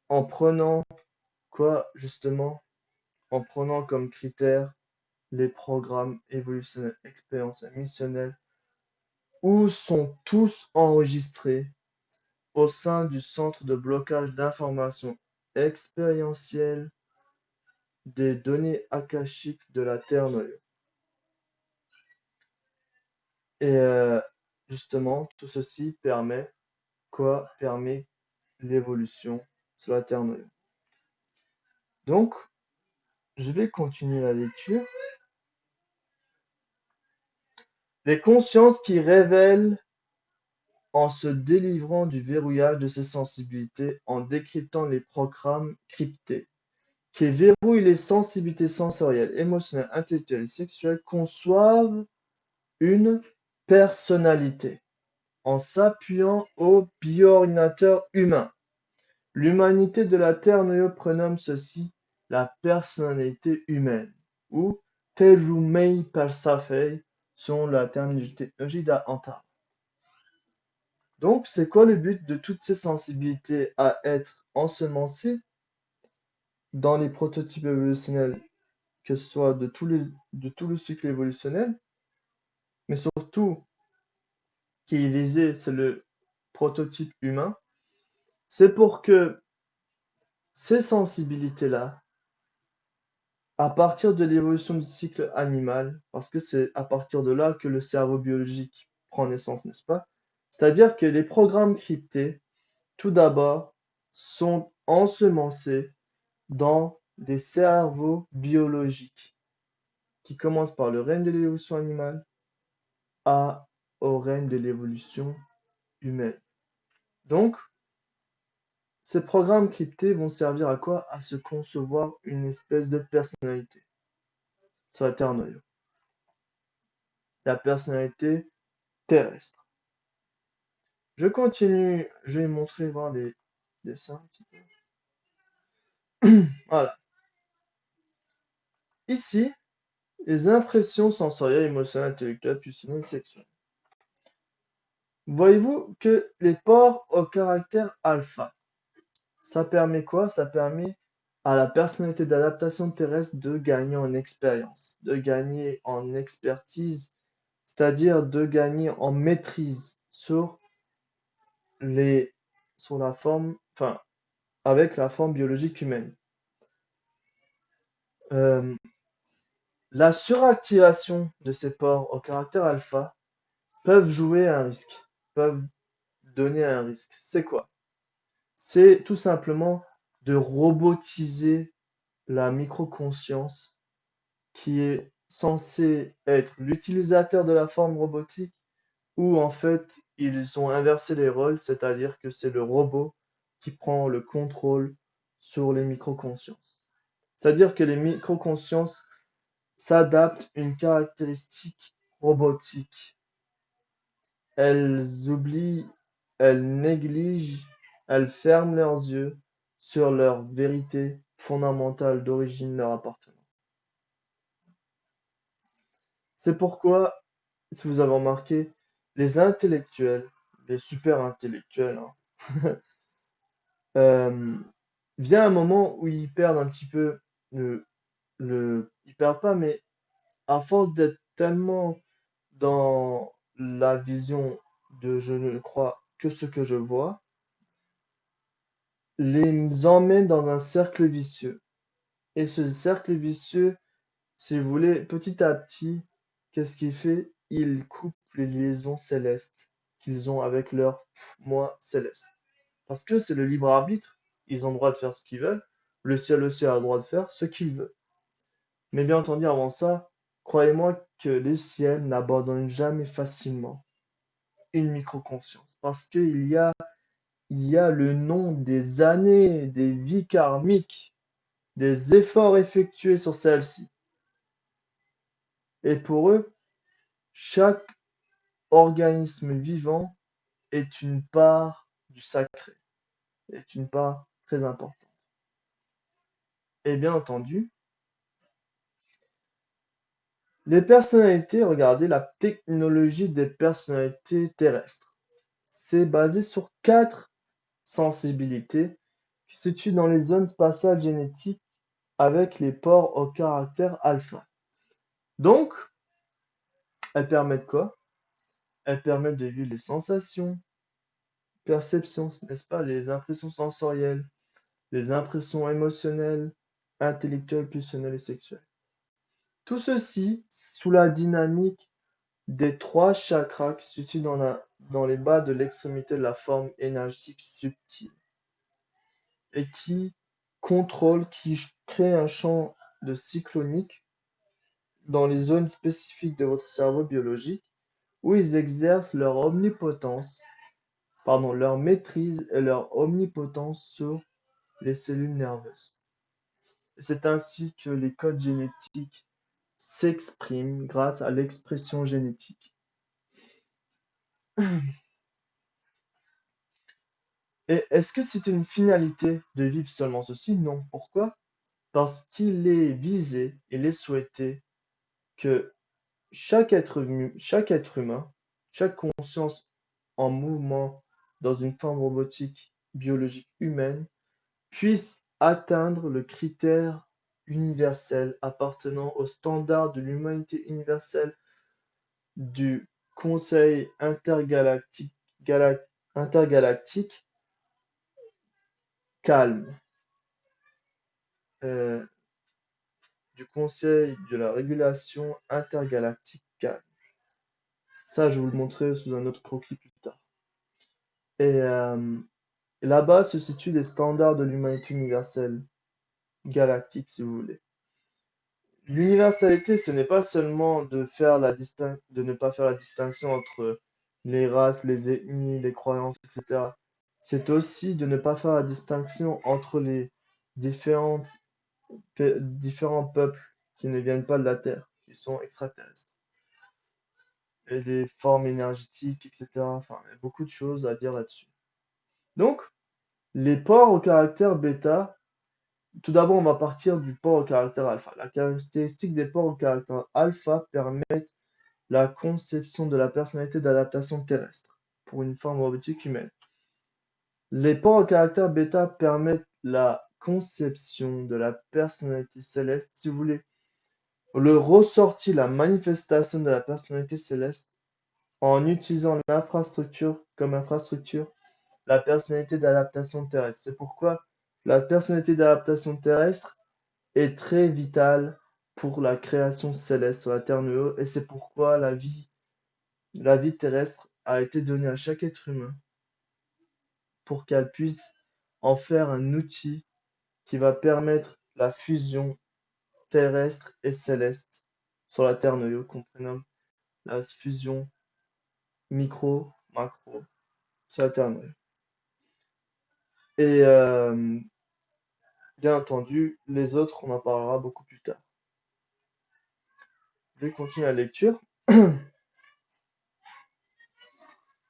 en prenant quoi, justement, en prenant comme critère les programmes évolutionnels expérientiels missionnels où sont tous enregistrés au sein du centre de blocage d'informations expérientielles des données akashiques de la Terre Noyo. Et justement, tout ceci permet quoi? Permet l'évolution sur la Terre Noyo. Donc, je vais continuer la lecture. Les consciences qui révèlent en se délivrant du verrouillage de ses sensibilités, en décryptant les programmes cryptés, qui verrouillent les sensibilités sensorielles, émotionnelles, intellectuelles et sexuelles, conçoivent une personnalité en s'appuyant au bioordinateur humain. L'humanité de la Terre Noyo prénomme ceci la personnalité humaine, ou Terumei Persafei, selon la terminologie d'Antar. Donc, c'est quoi le but de toutes ces sensibilités à être ensemencées dans les prototypes évolutionnels, que ce soit de tout le cycle évolutionnel, mais surtout qui est visé, c'est le prototype humain, c'est pour que ces sensibilités-là, à partir de l'évolution du cycle animal, parce que c'est à partir de là que le cerveau biologique prend naissance, n'est-ce pas? C'est-à-dire que les programmes cryptés, tout d'abord, sont ensemencés dans des cerveaux biologiques qui commencent par le règne de l'évolution animale au règne de l'évolution humaine. Donc, ces programmes cryptés vont servir à quoi? À se concevoir une espèce de personnalité sur la Terre noyau. La personnalité terrestre. Je continue, je vais montrer, voir les dessins un petit peu. Voilà. Ici, les impressions sensorielles, émotionnelles, intellectuelles, fusionnelles, sexuelles. Voyez-vous que les pores au caractère alpha, ça permet quoi? Ça permet à la personnalité d'adaptation terrestre de gagner en expérience, de gagner en expertise, c'est-à-dire de gagner en maîtrise sur la forme, enfin, avec la forme biologique humaine. Euh, la suractivation de ces pores au caractère alpha peuvent jouer un risque, peuvent donner un risque. C'est quoi? C'est tout simplement de robotiser la microconscience qui est censée être l'utilisateur de la forme robotique, où en fait ils ont inversé les rôles, c'est-à-dire que c'est le robot qui prend le contrôle sur les microconsciences. C'est-à-dire que les microconsciences s'adaptent à une caractéristique robotique. Elles oublient, elles négligent, elles ferment leurs yeux sur leur vérité fondamentale d'origine leur appartenant. C'est pourquoi, si vous avez remarqué, les intellectuels, les super intellectuels, euh, vient un moment où ils perdent un petit peu ils perdent pas, mais à force d'être tellement dans la vision de je ne crois que ce que je vois, les emmène dans un cercle vicieux. Et ce cercle vicieux, si vous voulez, petit à petit, qu'est-ce qu'il fait? Il coupe les liaisons célestes qu'ils ont avec leur moi céleste. Parce que c'est le libre arbitre, ils ont le droit de faire ce qu'ils veulent, le ciel aussi a le droit de faire ce qu'il veut. Mais bien entendu, avant ça, croyez-moi que le ciel n'abandonne jamais facilement une microconscience. Parce qu'il y a le nom des années, des vies karmiques, des efforts effectués sur celle-ci. Et pour eux, chaque organisme vivant est une part du sacré, est une part très importante. Et bien entendu, les personnalités, regardez la technologie des personnalités terrestres. C'est basé sur 4 sensibilités qui se situent dans les zones spatiales génétiques avec les pores au caractère alpha. Donc, elles permettent quoi? Elles permettent de vivre les sensations, perceptions, n'est-ce pas, les impressions sensorielles, les impressions émotionnelles, intellectuelles, pulsionnelles et sexuelles. Tout ceci sous la dynamique des 3 chakras qui se situent dans les bas de l'extrémité de la forme énergétique subtile et qui contrôlent, qui créent un champ de cyclonique dans les zones spécifiques de votre cerveau biologique où ils exercent leur leur maîtrise et leur omnipotence sur les cellules nerveuses. C'est ainsi que les codes génétiques s'expriment grâce à l'expression génétique. Et est-ce que c'est une finalité de vivre seulement ceci? Non. Pourquoi? Parce qu'il est visé, il est souhaité que chaque être humain, chaque conscience en mouvement dans une forme robotique biologique humaine puisse atteindre le critère universel appartenant au standard de l'humanité universelle du Conseil intergalactique calme, euh, du Conseil de la régulation intergalactique calme. Ça, je vous le montrerai sous un autre croquis plus tard. Et là-bas se situent les standards de l'humanité universelle, galactique, si vous voulez. L'universalité, ce n'est pas seulement de ne pas faire la distinction entre les races, les ethnies, les croyances, etc. C'est aussi de ne pas faire la distinction entre les différentes différents peuples qui ne viennent pas de la Terre, qui sont extraterrestres, et les formes énergétiques, etc. Enfin, il y a beaucoup de choses à dire là-dessus. Donc, les ports au caractère bêta, tout d'abord, on va partir du port au caractère alpha. La caractéristique des ports au caractère alpha permet la conception de la personnalité d'adaptation terrestre pour une forme robotique humaine. Les ports au caractère bêta permettent la conception de la personnalité céleste, si vous voulez, le ressorti, la manifestation de la personnalité céleste en utilisant l'infrastructure comme infrastructure, la personnalité d'adaptation terrestre. C'est pourquoi la personnalité d'adaptation terrestre est très vitale pour la création céleste sur la Terre Néo, et c'est pourquoi la vie terrestre a été donnée à chaque être humain pour qu'elle puisse en faire un outil qui va permettre la fusion terrestre et céleste sur la Terre Néo, qu'on prénomme la fusion micro-macro sur la Terre Néo. Et bien entendu, les autres, on en parlera beaucoup plus tard. Je vais continuer la lecture.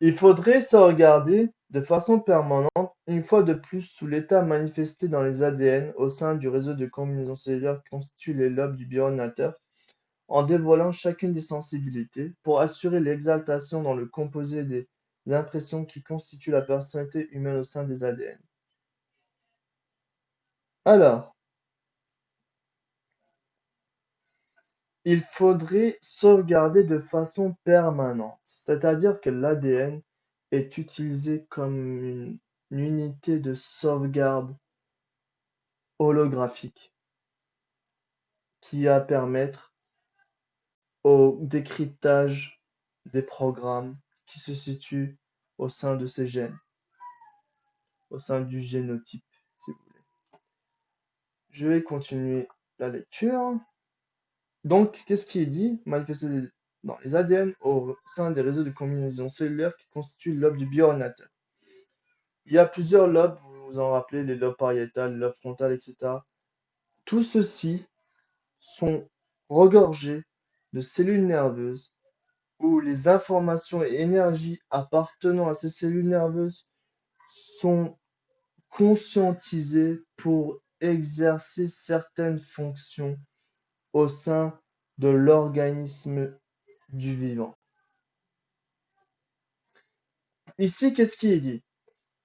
Il faudrait se regarder de façon permanente, une fois de plus, sous l'état manifesté dans les ADN au sein du réseau de combinaisons cellulaires qui constitue les lobes du bioordinateur, en dévoilant chacune des sensibilités, pour assurer l'exaltation dans le composé des impressions qui constituent la personnalité humaine au sein des ADN. Alors, il faudrait sauvegarder de façon permanente, c'est-à-dire que l'ADN est utilisé comme une unité de sauvegarde holographique qui va permettre au décryptage des programmes qui se situent au sein de ces gènes, au sein du génotype, si vous voulez. Je vais continuer la lecture. Donc, qu'est-ce qui est dit? Manifesté dans les ADN au sein des réseaux de combinaisons cellulaires qui constituent le lobe du bioordinateur. Il y a plusieurs lobes, vous vous en rappelez, les lobes pariétales, le lobe frontal, etc. Tout ceci sont regorgés de cellules nerveuses où les informations et énergies appartenant à ces cellules nerveuses sont conscientisées pour exercer certaines fonctions au sein de l'organisme du vivant. Ici, qu'est-ce qui est dit?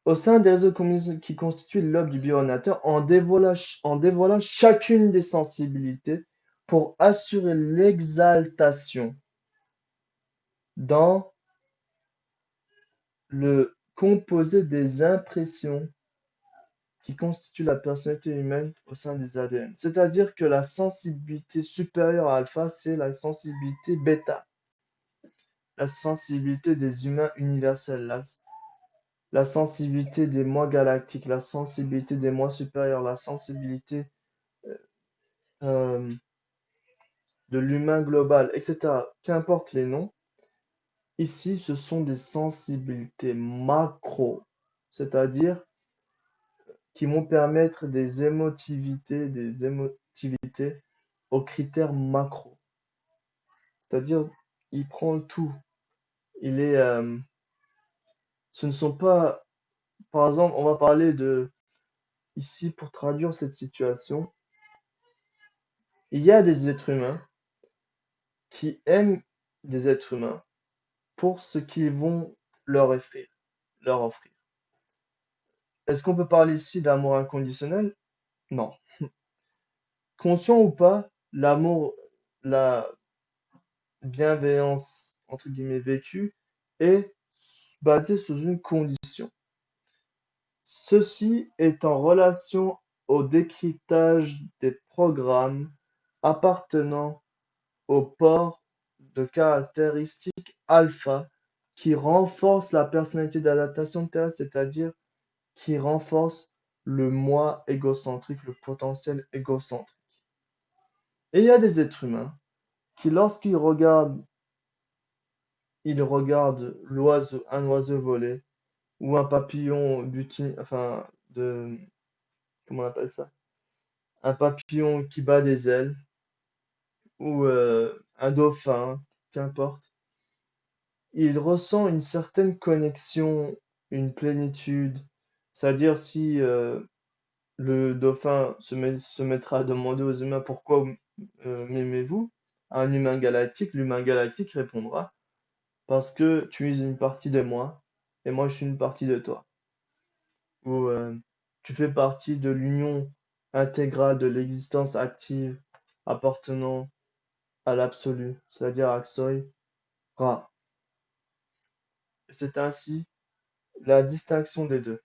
Au sein des réseaux qui constituent le lobe du bioordinateur, en dévoilant chacune des sensibilités pour assurer l'exaltation dans le composé des impressions qui constituent la personnalité humaine au sein des ADN. C'est-à-dire que la sensibilité supérieure à alpha, c'est la sensibilité bêta, la sensibilité des humains universels, la sensibilité des moi galactiques, la sensibilité des moi supérieurs, la sensibilité euh, de l'humain global, etc. Qu'importe les noms, ici, ce sont des sensibilités macro, c'est-à-dire qui vont permettre des émotivités aux critères macro. C'est-à-dire, il prend tout. Il est, ce ne sont pas, par exemple, on va parler de, ici, pour traduire cette situation, il y a des êtres humains qui aiment des êtres humains pour ce qu'ils vont leur offrir, leur offrir. Est-ce qu'on peut parler ici d'amour inconditionnel? Non. Conscient ou pas, l'amour, la bienveillance, entre guillemets, vécue est basée sous une condition. Ceci est en relation au décryptage des programmes appartenant au port de caractéristiques alpha qui renforcent la personnalité d'adaptation terrestre, c'est-à-dire qui renforcent le moi égocentrique, le potentiel égocentrique. Et il y a des êtres humains qui, lorsqu'ils regardent, ils regardent un oiseau voler ou un papillon enfin, comment on appelle ça? Un papillon qui bat des ailes ou un dauphin, qu'importe. Il ressent une certaine connexion, une plénitude. C'est-à-dire si le dauphin se mettra à demander aux humains pourquoi m'aimez-vous? À un humain galactique, l'humain galactique répondra parce que tu es une partie de moi et moi je suis une partie de toi. Ou tu fais partie de l'union intégrale de l'existence active appartenant à l'absolu, c'est-à-dire Aksoy Ra. C'est ainsi la distinction des deux.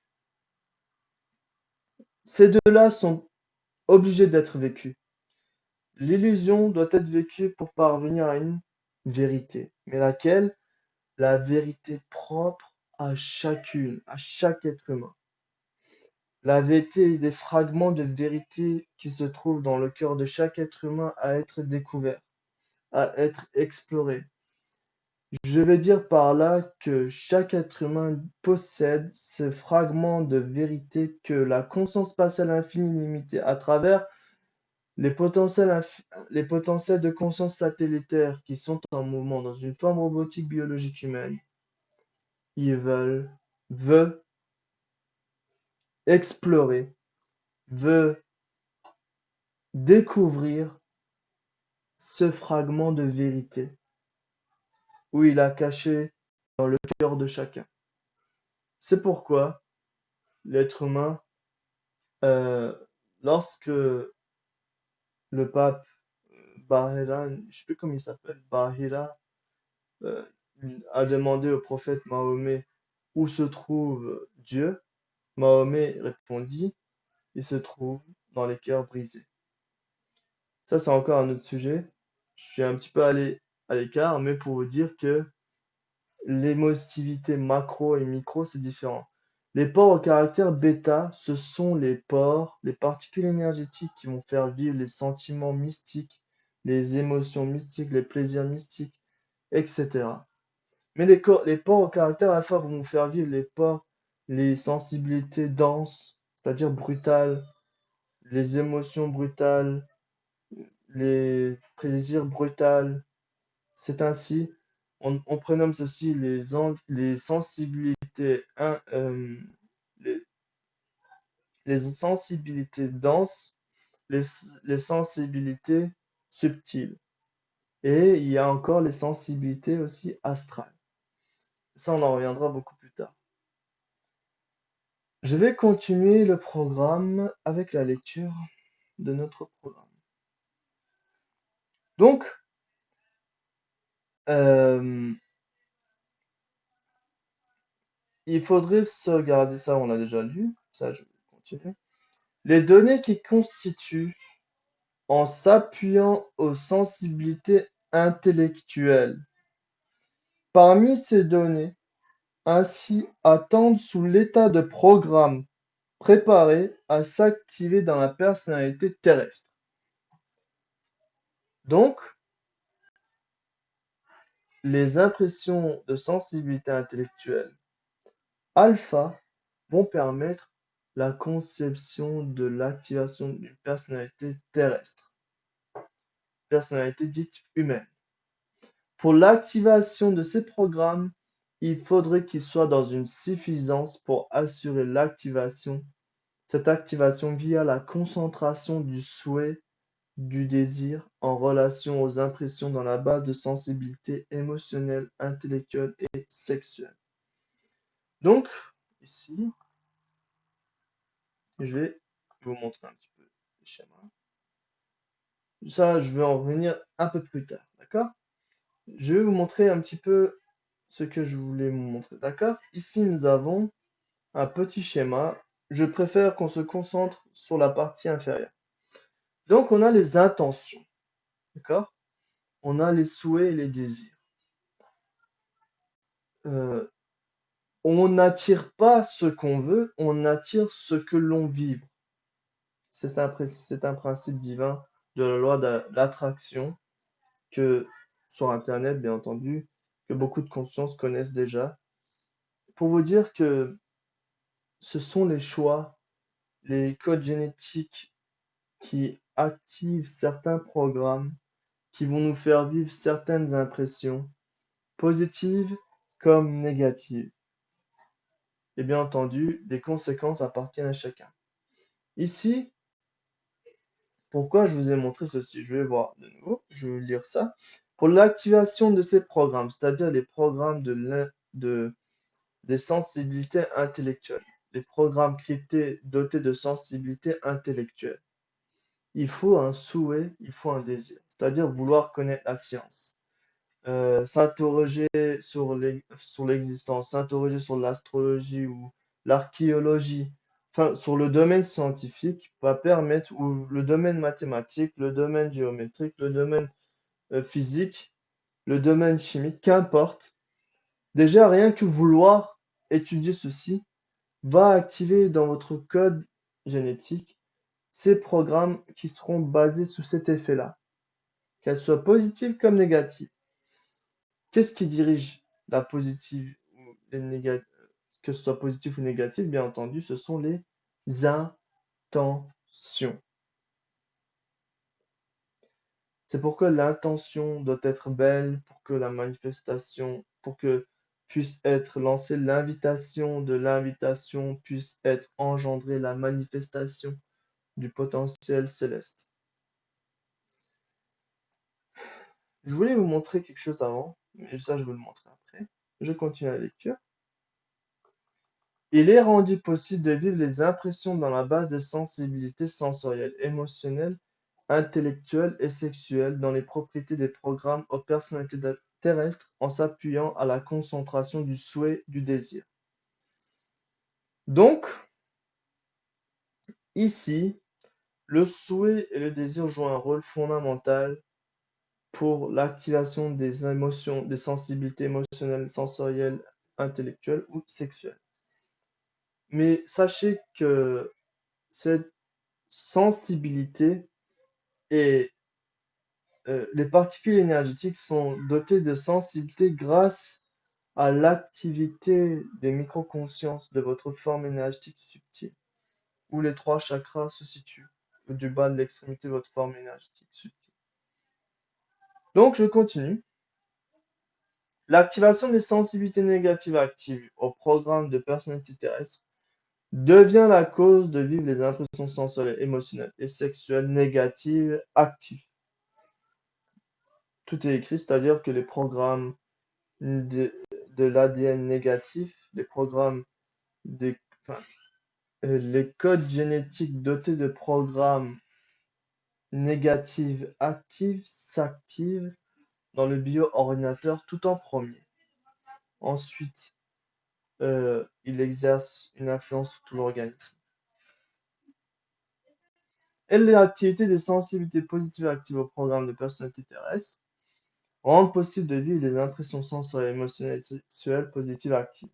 Ces deux-là sont obligés d'être vécus. L'illusion doit être vécue pour parvenir à une vérité. Mais laquelle? La vérité propre à chaque être humain. La vérité est des fragments de vérité qui se trouvent dans le cœur de chaque être humain à être découvert, à être exploré. Je veux dire par là que chaque être humain possède ce fragment de vérité que la conscience spatiale infinie limitée à travers les les potentiels de conscience satellitaire qui sont en mouvement dans une forme robotique biologique humaine, ils veulent explorer, veulent découvrir ce fragment de vérité où il a caché dans le cœur de chacun. C'est pourquoi l'être humain, euh, lorsque le pape Bahira, je ne sais plus comment il s'appelle, Bahira, euh, a demandé au prophète Mahomet où se trouve Dieu, Mahomet répondit, il se trouve dans les cœurs brisés. Ça, c'est encore un autre sujet. Je suis un petit peu allé à l'écart, mais pour vous dire que l'émotivité macro et micro, c'est différent. Les pores au caractère bêta, ce sont les pores, les particules énergétiques qui vont faire vivre les sentiments mystiques, les émotions mystiques, les plaisirs mystiques, etc. Mais les pores au caractère alpha vont vous faire vivre les sensibilités denses, c'est-à-dire brutales, les émotions brutales, les plaisirs brutals. C'est ainsi, on prénomme ceci les sensibilités, les, les sensibilités denses, les, les sensibilités subtiles. Et il y a encore les sensibilités aussi astrales. Ça, on en reviendra beaucoup plus tard. Je vais continuer le programme avec la lecture de notre programme. Donc, euh, il faudrait sauvegarder ça, on l'a déjà lu, ça je vais continuer. Les données qui constituent, en s'appuyant aux sensibilités intellectuelles. Parmi ces données, ainsi attendent sous l'état de programme préparé à s'activer dans la personnalité terrestre. Donc, les impressions de sensibilité intellectuelle alpha vont permettre la conception de l'activation d'une personnalité terrestre, personnalité dite humaine. Pour l'activation de ces programmes, il faudrait qu'ils soient dans une suffisance pour assurer cette activation via la concentration du souhait, du désir en relation aux impressions dans la base de sensibilité émotionnelle, intellectuelle et sexuelle. Donc, ici, je vais vous montrer un petit peu le schéma. Ça, je vais en revenir un peu plus tard, d'accord? Je vais vous montrer un petit peu ce que je voulais vous montrer, d'accord? Ici, nous avons un petit schéma. Je préfère qu'on se concentre sur la partie inférieure. Donc, on a les intentions, d'accord? On a les souhaits et les désirs. Euh, on n'attire pas ce qu'on veut, on attire ce que l'on vibre. C'est un principe divin de la loi de l'attraction que sur Internet, bien entendu, que beaucoup de consciences connaissent déjà. Pour vous dire que ce sont les choix, les codes génétiques qui activent certains programmes, qui vont nous faire vivre certaines impressions, positives comme négatives. Et bien entendu, les conséquences appartiennent à chacun. Ici, pourquoi je vous ai montré ceci? Je vais voir de nouveau, je vais lire ça. Pour l'activation de ces programmes, c'est-à-dire les programmes des sensibilités intellectuelles, les programmes cryptés dotés de sensibilité intellectuelle, il faut un souhait, il faut un désir, c'est-à-dire vouloir connaître la science, s'interroger sur l'existence, s'interroger sur l'astrologie ou l'archéologie, enfin sur le domaine scientifique va permettre, ou le domaine mathématique, le domaine géométrique, le domaine physique, le domaine chimique, qu'importe. Déjà, rien que vouloir étudier ceci va activer dans votre code génétique ces programmes qui seront basés sous cet effet-là, qu'elles soient positives comme négatives. Qu'est-ce qui dirige la positive ou les négatives, que ce soit positif ou négatif, bien entendu, ce sont les intentions. C'est pourquoi l'intention doit être belle pour que la manifestation, pour que puisse être lancée l'invitation, de l'invitation puisse être engendrée la manifestation du potentiel céleste. Je voulais vous montrer quelque chose avant, mais ça je vais vous le montrer après. Je continue la lecture. Il est rendu possible de vivre les impressions dans la base des sensibilités sensorielles, émotionnelles, intellectuelles et sexuelles dans les propriétés des programmes aux personnalités terrestres en s'appuyant à la concentration du souhait du désir. Donc, ici, le souhait et le désir jouent un rôle fondamental pour l'activation des émotions, des sensibilités émotionnelles, sensorielles, intellectuelles ou sexuelles. Mais sachez que cette sensibilité et les particules énergétiques sont dotées de sensibilité grâce à l'activité des microconsciences de votre forme énergétique subtile, où les trois chakras se situent, du bas de l'extrémité de votre forme énergétique subtile. Donc, je continue. L'activation des sensibilités négatives actives au programme de personnalité terrestre devient la cause de vivre les impressions sensorielles, émotionnelles et sexuelles négatives actives. Tout est écrit, c'est-à-dire que les programmes de, de l'ADN négatif, les programmes enfin, les codes génétiques dotés de programmes négatifs actifs s'activent dans le bio-ordinateur tout en premier. Ensuite, il exerce une influence sur tout l'organisme. Et l'activité des sensibilités positives actives au programme de personnalité terrestre rendent possible de vivre des impressions sensorielles, émotionnelles et sexuelles positives actives.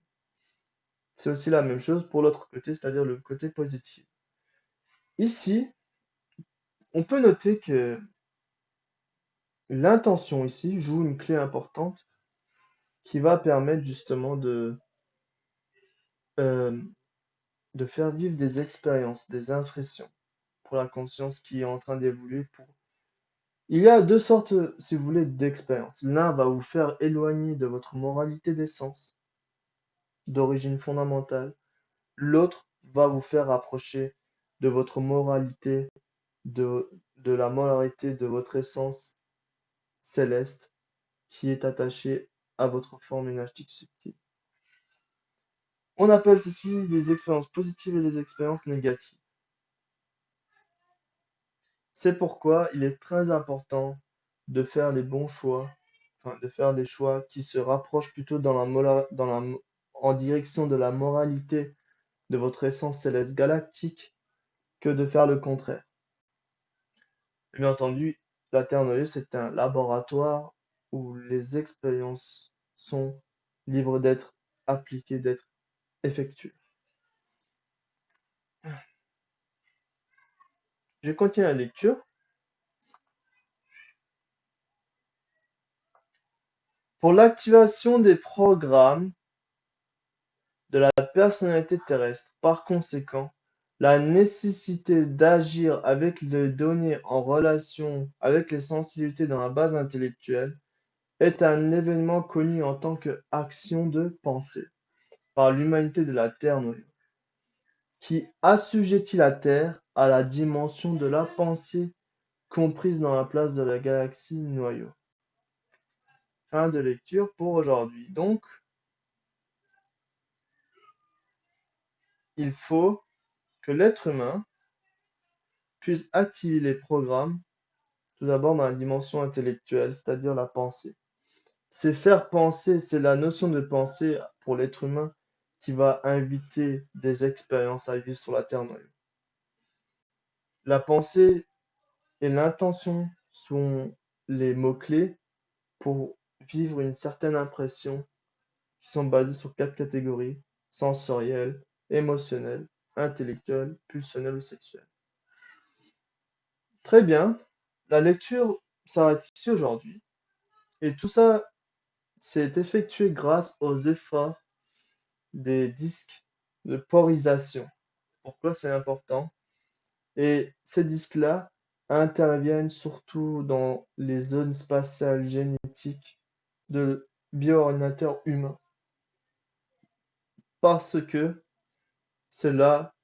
C'est aussi la même chose pour l'autre côté, c'est-à-dire le côté positif. Ici, on peut noter que l'intention ici joue une clé importante qui va permettre justement euh, de faire vivre des expériences, des impressions pour la conscience qui est en train d'évoluer. Il y a deux sortes, si vous voulez, d'expériences. L'un va vous faire éloigner de votre moralité d'essence, d'origine fondamentale. L'autre va vous faire approcher de votre moralité, de la moralité de votre essence céleste qui est attachée à votre forme énergétique subtile. On appelle ceci des expériences positives et des expériences négatives. C'est pourquoi il est très important de faire les bons choix, enfin de faire des choix qui se rapprochent plutôt en direction de la moralité de votre essence céleste galactique que de faire le contraire. Bien entendu, la Terre Noyau, c'est un laboratoire où les expériences sont libres d'être appliquées, d'être effectuer. Je continue la lecture. Pour l'activation des programmes de la personnalité terrestre, par conséquent, la nécessité d'agir avec les données en relation avec les sensibilités dans la base intellectuelle est un événement connu en tant qu'action de pensée par l'humanité de la Terre noyau, qui assujettit la Terre à la dimension de la pensée comprise dans la place de la galaxie noyau. Fin de lecture pour aujourd'hui. Donc, il faut que l'être humain puisse activer les programmes, tout d'abord dans la dimension intellectuelle, c'est-à-dire la pensée. C'est faire penser, c'est la notion de pensée pour l'être humain qui va inviter des expériences à vivre sur la Terre noyau. La pensée et l'intention sont les mots-clés pour vivre une certaine impression qui sont basées sur 4 catégories: sensorielle, émotionnelle, intellectuelle, pulsionnelle ou sexuelle. Très bien, la lecture s'arrête ici aujourd'hui. Et tout ça s'est effectué grâce aux efforts des disques de porisation. Pourquoi c'est important? Et ces disques-là interviennent surtout dans les zones spatiales génétiques de bioordinateurs humains. Parce que c'est là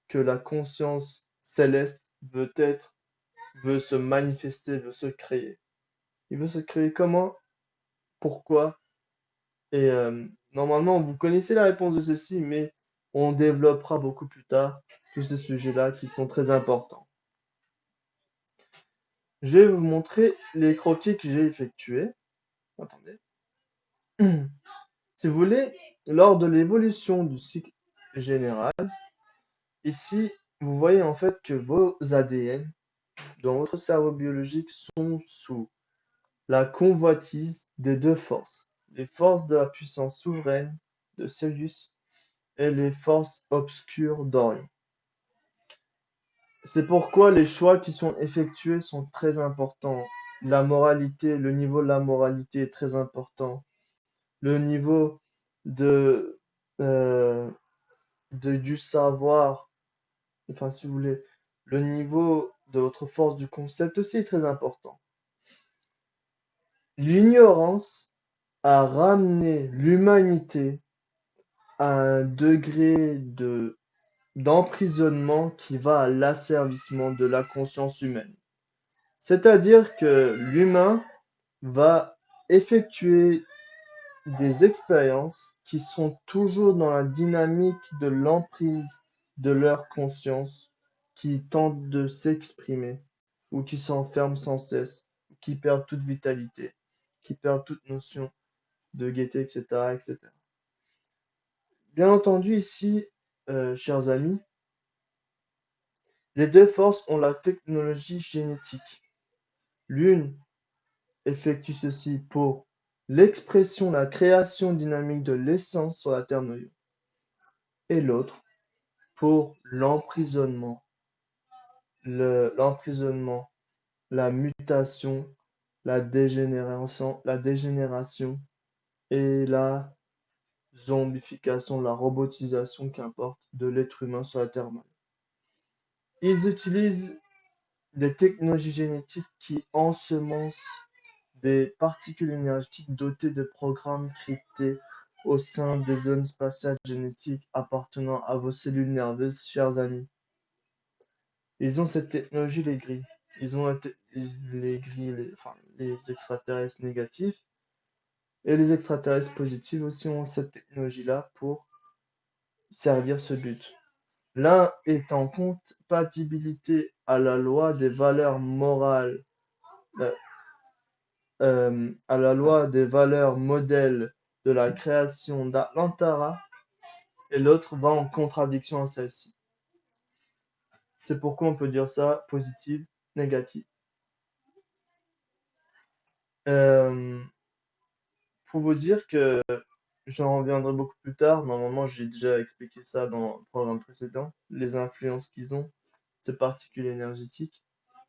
que la conscience céleste veut se manifester, veut se créer. Il veut se créer comment? Pourquoi? Et normalement, vous connaissez la réponse de ceci, mais on développera beaucoup plus tard tous ces sujets-là qui sont très importants. Je vais vous montrer les croquis que j'ai effectués. Attendez. Si vous voulez, lors de l'évolution du cycle général, ici, vous voyez en fait que vos ADN dans votre cerveau biologique sont sous la convoitise des deux forces, les forces de la puissance souveraine de Célius et les forces obscures d'Orion. C'est pourquoi les choix qui sont effectués sont très importants. La moralité, le niveau de la moralité est très important. Le niveau de, euh, du savoir, enfin si vous voulez, le niveau de votre force du concept aussi est très important. L'ignorance a ramené l'humanité à un degré d'emprisonnement qui va à l'asservissement de la conscience humaine. C'est-à-dire que l'humain va effectuer des expériences qui sont toujours dans la dynamique de l'emprise de leur conscience, qui tentent de s'exprimer, ou qui s'enferment sans cesse, qui perdent toute vitalité, qui perdent toute notion de gaieté, etc., etc. Bien entendu, ici, chers amis, les deux forces ont la technologie génétique. L'une effectue ceci pour l'expression, la création dynamique de l'essence sur la Terre noyau, et l'autre pour l'emprisonnement, la mutation, la dégénération et la zombification, la robotisation, qu'importe, de l'être humain sur la Terre noyau. Ils utilisent des technologies génétiques qui ensemencent des particules énergétiques dotées de programmes cryptés au sein des zones spatiales génétiques appartenant à vos cellules nerveuses, chers amis. Ils ont cette technologie, les gris. Ils ont les gris, les extraterrestres négatifs. Et les extraterrestres positifs aussi ont cette technologie-là pour servir ce but. L'un est en compatibilité à la loi des valeurs morales, à la loi des valeurs modèles de la création d'Atlantara, et l'autre va en contradiction à celle-ci. C'est pourquoi on peut dire ça positif, négatif. Pour vous dire que j'en reviendrai beaucoup plus tard. Normalement, j'ai déjà expliqué ça dans le programme précédent. Les influences qu'ils ont, ces particules énergétiques.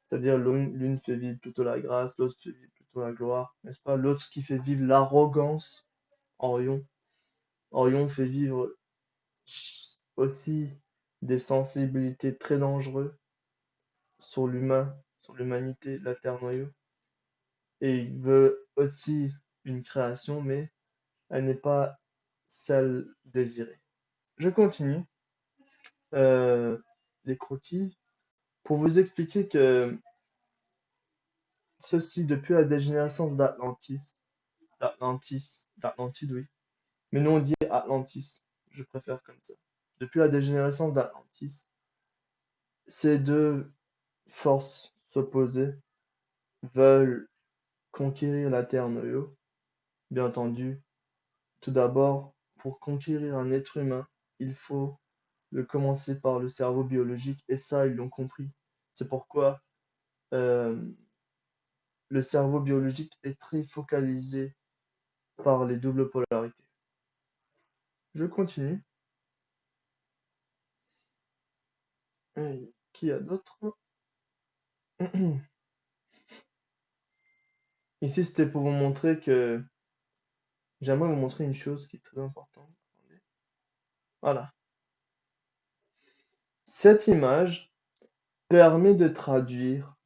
C'est-à-dire l'une fait vivre plutôt la grâce, l'autre fait vivre plutôt la gloire, n'est-ce pas? L'autre qui fait vivre l'arrogance, Orion. Orion fait vivre aussi des sensibilités très dangereuses sur l'humain, sur l'humanité, la Terre noyau. Et il veut aussi une création, mais elle n'est pas celle désirée. Je continue les croquis pour vous expliquer que ceci, depuis la dégénérescence d'Atlantide, oui. Mais nous on dit Atlantis, je préfère comme ça. Depuis la dégénérescence d'Atlantis, ces deux forces s'opposées veulent conquérir la Terre noyau. Bien entendu, tout d'abord, pour conquérir un être humain, il faut le commencer par le cerveau biologique, et ça, ils l'ont compris. C'est pourquoi euh, le cerveau biologique est très focalisé par les doubles polarités. Je continue. Qui y a d'autre? Ici, c'était pour vous montrer que j'aimerais vous montrer une chose qui est très importante. Attendez. Voilà. Cette image permet de traduire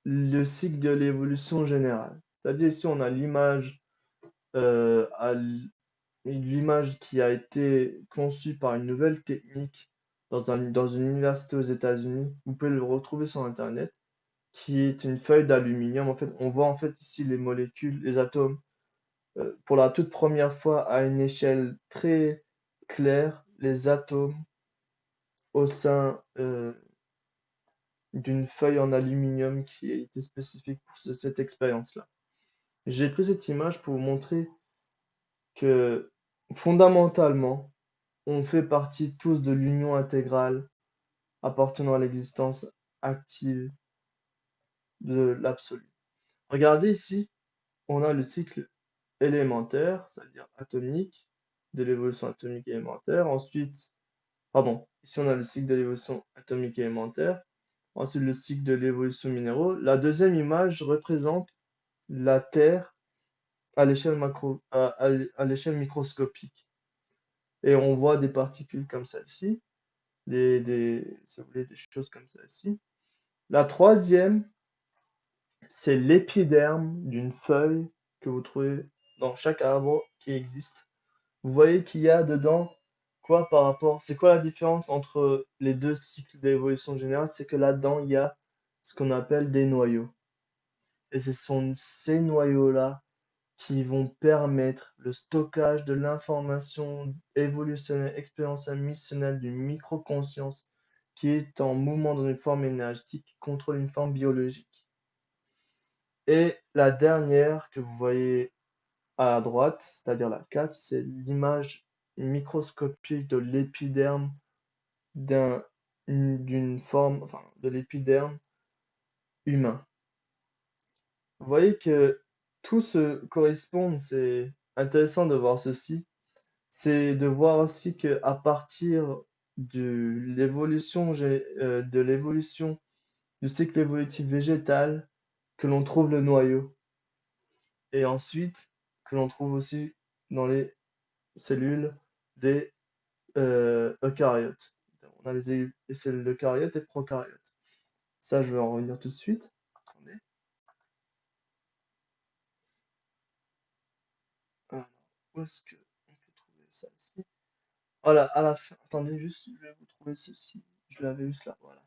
le cycle de l'évolution générale. C'est-à-dire ici, on a l'image l'image qui a été conçue par une nouvelle technique dans une université aux États-Unis. Vous pouvez le retrouver sur Internet, qui est une feuille d'aluminium. En fait, on voit en fait ici les molécules, les atomes, pour la toute première fois à une échelle très claire, les atomes au sein d'une feuille en aluminium qui a été spécifique pour cette expérience-là. J'ai pris cette image pour vous montrer que fondamentalement, on fait partie tous de l'union intégrale appartenant à l'existence active de l'absolu. Regardez ici, on a le cycle élémentaire, c'est-à-dire atomique, de l'évolution atomique élémentaire. Ensuite, pardon, ici on a le cycle de l'évolution atomique élémentaire. Ensuite, le cycle de l'évolution minéraux. La deuxième image représente la Terre à l'échelle à l'échelle microscopique. Et on voit des particules comme celle-ci, si vous voulez, des choses comme celle-ci. La troisième, c'est l'épiderme d'une feuille que vous trouvez dans chaque arbre qui existe. Vous voyez qu'il y a dedans quoi par rapport? C'est quoi la différence entre les deux cycles d'évolution générale? C'est que là-dedans, il y a ce qu'on appelle des noyaux. Et ce sont ces noyaux-là qui vont permettre le stockage de l'information évolutionnelle, expérientielle, missionnelle d'une microconscience qui est en mouvement dans une forme énergétique qui contrôle une forme biologique. Et la dernière que vous voyez à droite, c'est-à-dire la 4, c'est l'image microscopique de l'épiderme d'une forme, enfin, de l'épiderme humain. Vous voyez que tout se correspond, c'est intéressant de voir ceci. C'est de voir aussi que à partir de l'évolution du cycle évolutif végétal, que l'on trouve le noyau. Et ensuite, que l'on trouve aussi dans les cellules des eucaryotes. On a les cellules eucaryotes et procaryotes. Ça, je vais en revenir tout de suite. Attendez. Alors, où est-ce que on peut trouver ça ici? Voilà, à la fin. Attendez juste, je vais vous trouver ceci. Je l'avais juste là, voilà.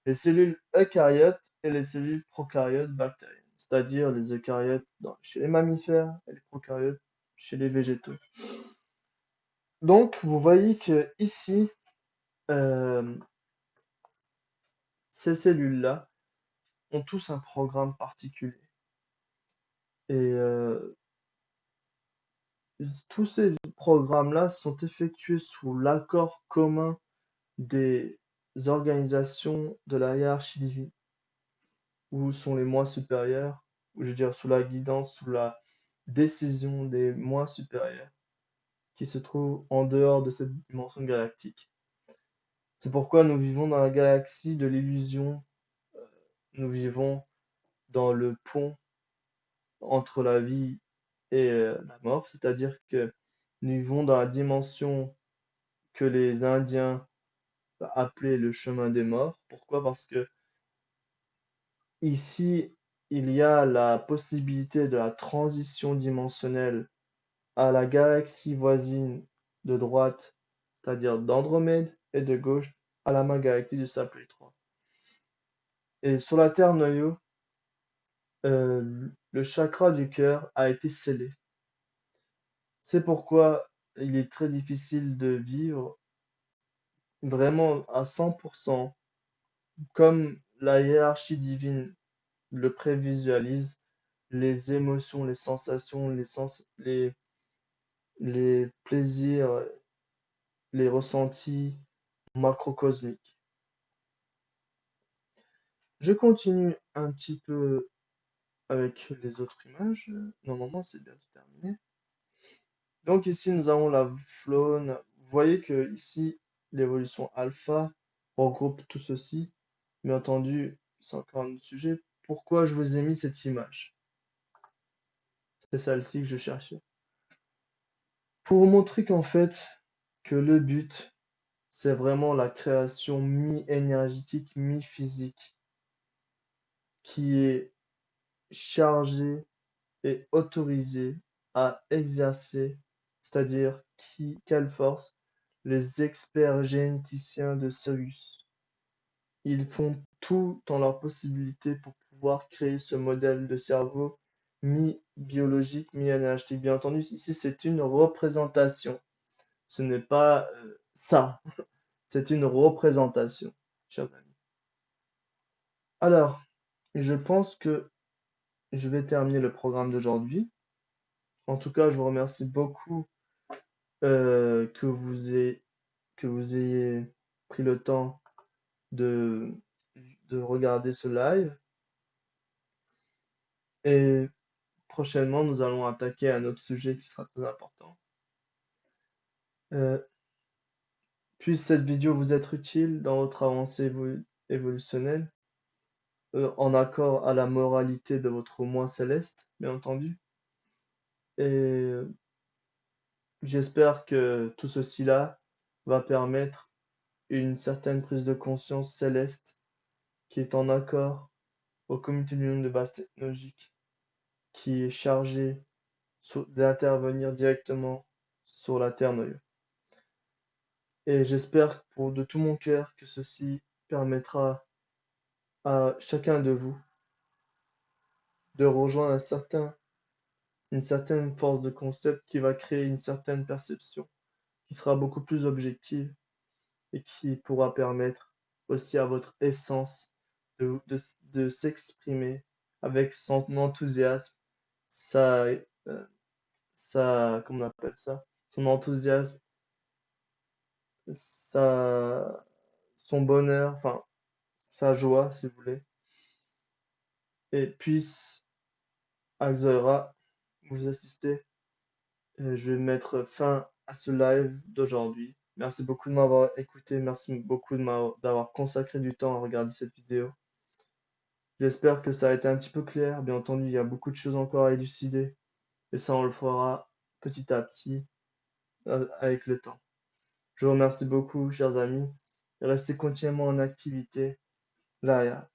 Les cellules eucaryotes et les cellules procaryotes bactériennes, c'est-à-dire les eucaryotes chez les mammifères et les procaryotes chez les végétaux. Donc, vous voyez que ici, euh, ces cellules-là ont tous un programme particulier. Et tous ces programmes-là sont effectués sous l'accord commun des organisations de la hiérarchie où sont les mois supérieurs, ou je veux dire sous la guidance, sous la décision des mois supérieurs. qui se trouve en dehors de cette dimension galactique. C'est pourquoi nous vivons dans la galaxie de l'illusion, nous vivons dans le pont entre la vie et la mort, c'est-à-dire que nous vivons dans la dimension que les Indiens appelaient le chemin des morts. Pourquoi? Parce que ici, il y a la possibilité de la transition dimensionnelle à la galaxie voisine de droite, c'est-à-dire d'Andromède, et de gauche à la main galaxie de Sapphire 3. Et sur la Terre noyau, le chakra du cœur a été scellé. C'est pourquoi il est très difficile de vivre vraiment à 100% comme la hiérarchie divine le prévisualise, les émotions, les sensations, les plaisirs, les ressentis macrocosmiques. Je continue un petit peu avec les autres images. Normalement, c'est bientôt terminé. Donc ici, nous avons la faune. Vous voyez que ici, l'évolution alpha regroupe tout ceci. Bien entendu, c'est encore un autre sujet. Pourquoi je vous ai mis cette image? C'est celle-ci que je cherchais. Pour vous montrer qu'en fait, que le but, c'est vraiment la création mi-énergétique, mi-physique, qui est chargée et autorisée à exercer, c'est-à-dire quelle force? Les experts généticiens de Sirius. Ils font tout en leur possibilité pour pouvoir créer ce modèle de cerveau mi-biologique, mi-énergétique. Bien entendu, ici, c'est une représentation. Ce n'est pas ça. C'est une représentation, chers amis. Alors, je pense que je vais terminer le programme d'aujourd'hui. En tout cas, je vous remercie beaucoup que que vous ayez pris le temps de, de regarder ce live. Et prochainement, nous allons attaquer un autre sujet qui sera très important. Puisse cette vidéo vous être utile dans votre avancée évolutionnelle, en accord à la moralité de votre moi céleste, bien entendu. Et j'espère que tout ceci-là va permettre une certaine prise de conscience céleste qui est en accord au comité de l'Union de base technologique qui est chargé d'intervenir directement sur la Terre noyau. Et j'espère de tout mon cœur que ceci permettra à chacun de vous de rejoindre une certaine force de concept qui va créer une certaine perception qui sera beaucoup plus objective et qui pourra permettre aussi à votre essence de s'exprimer avec son enthousiasme, sa, comment on appelle ça, son enthousiasme, sa, son bonheur, enfin, sa joie, si vous voulez, et puisse Axelra vous assister. Je vais mettre fin à ce live d'aujourd'hui. Merci beaucoup de m'avoir écouté. Merci beaucoup d'avoir consacré du temps à regarder cette vidéo. J'espère que ça a été un petit peu clair. Bien entendu, il y a beaucoup de choses encore à élucider. Et ça, on le fera petit à petit avec le temps. Je vous remercie beaucoup, chers amis. Restez continuellement en activité. Là,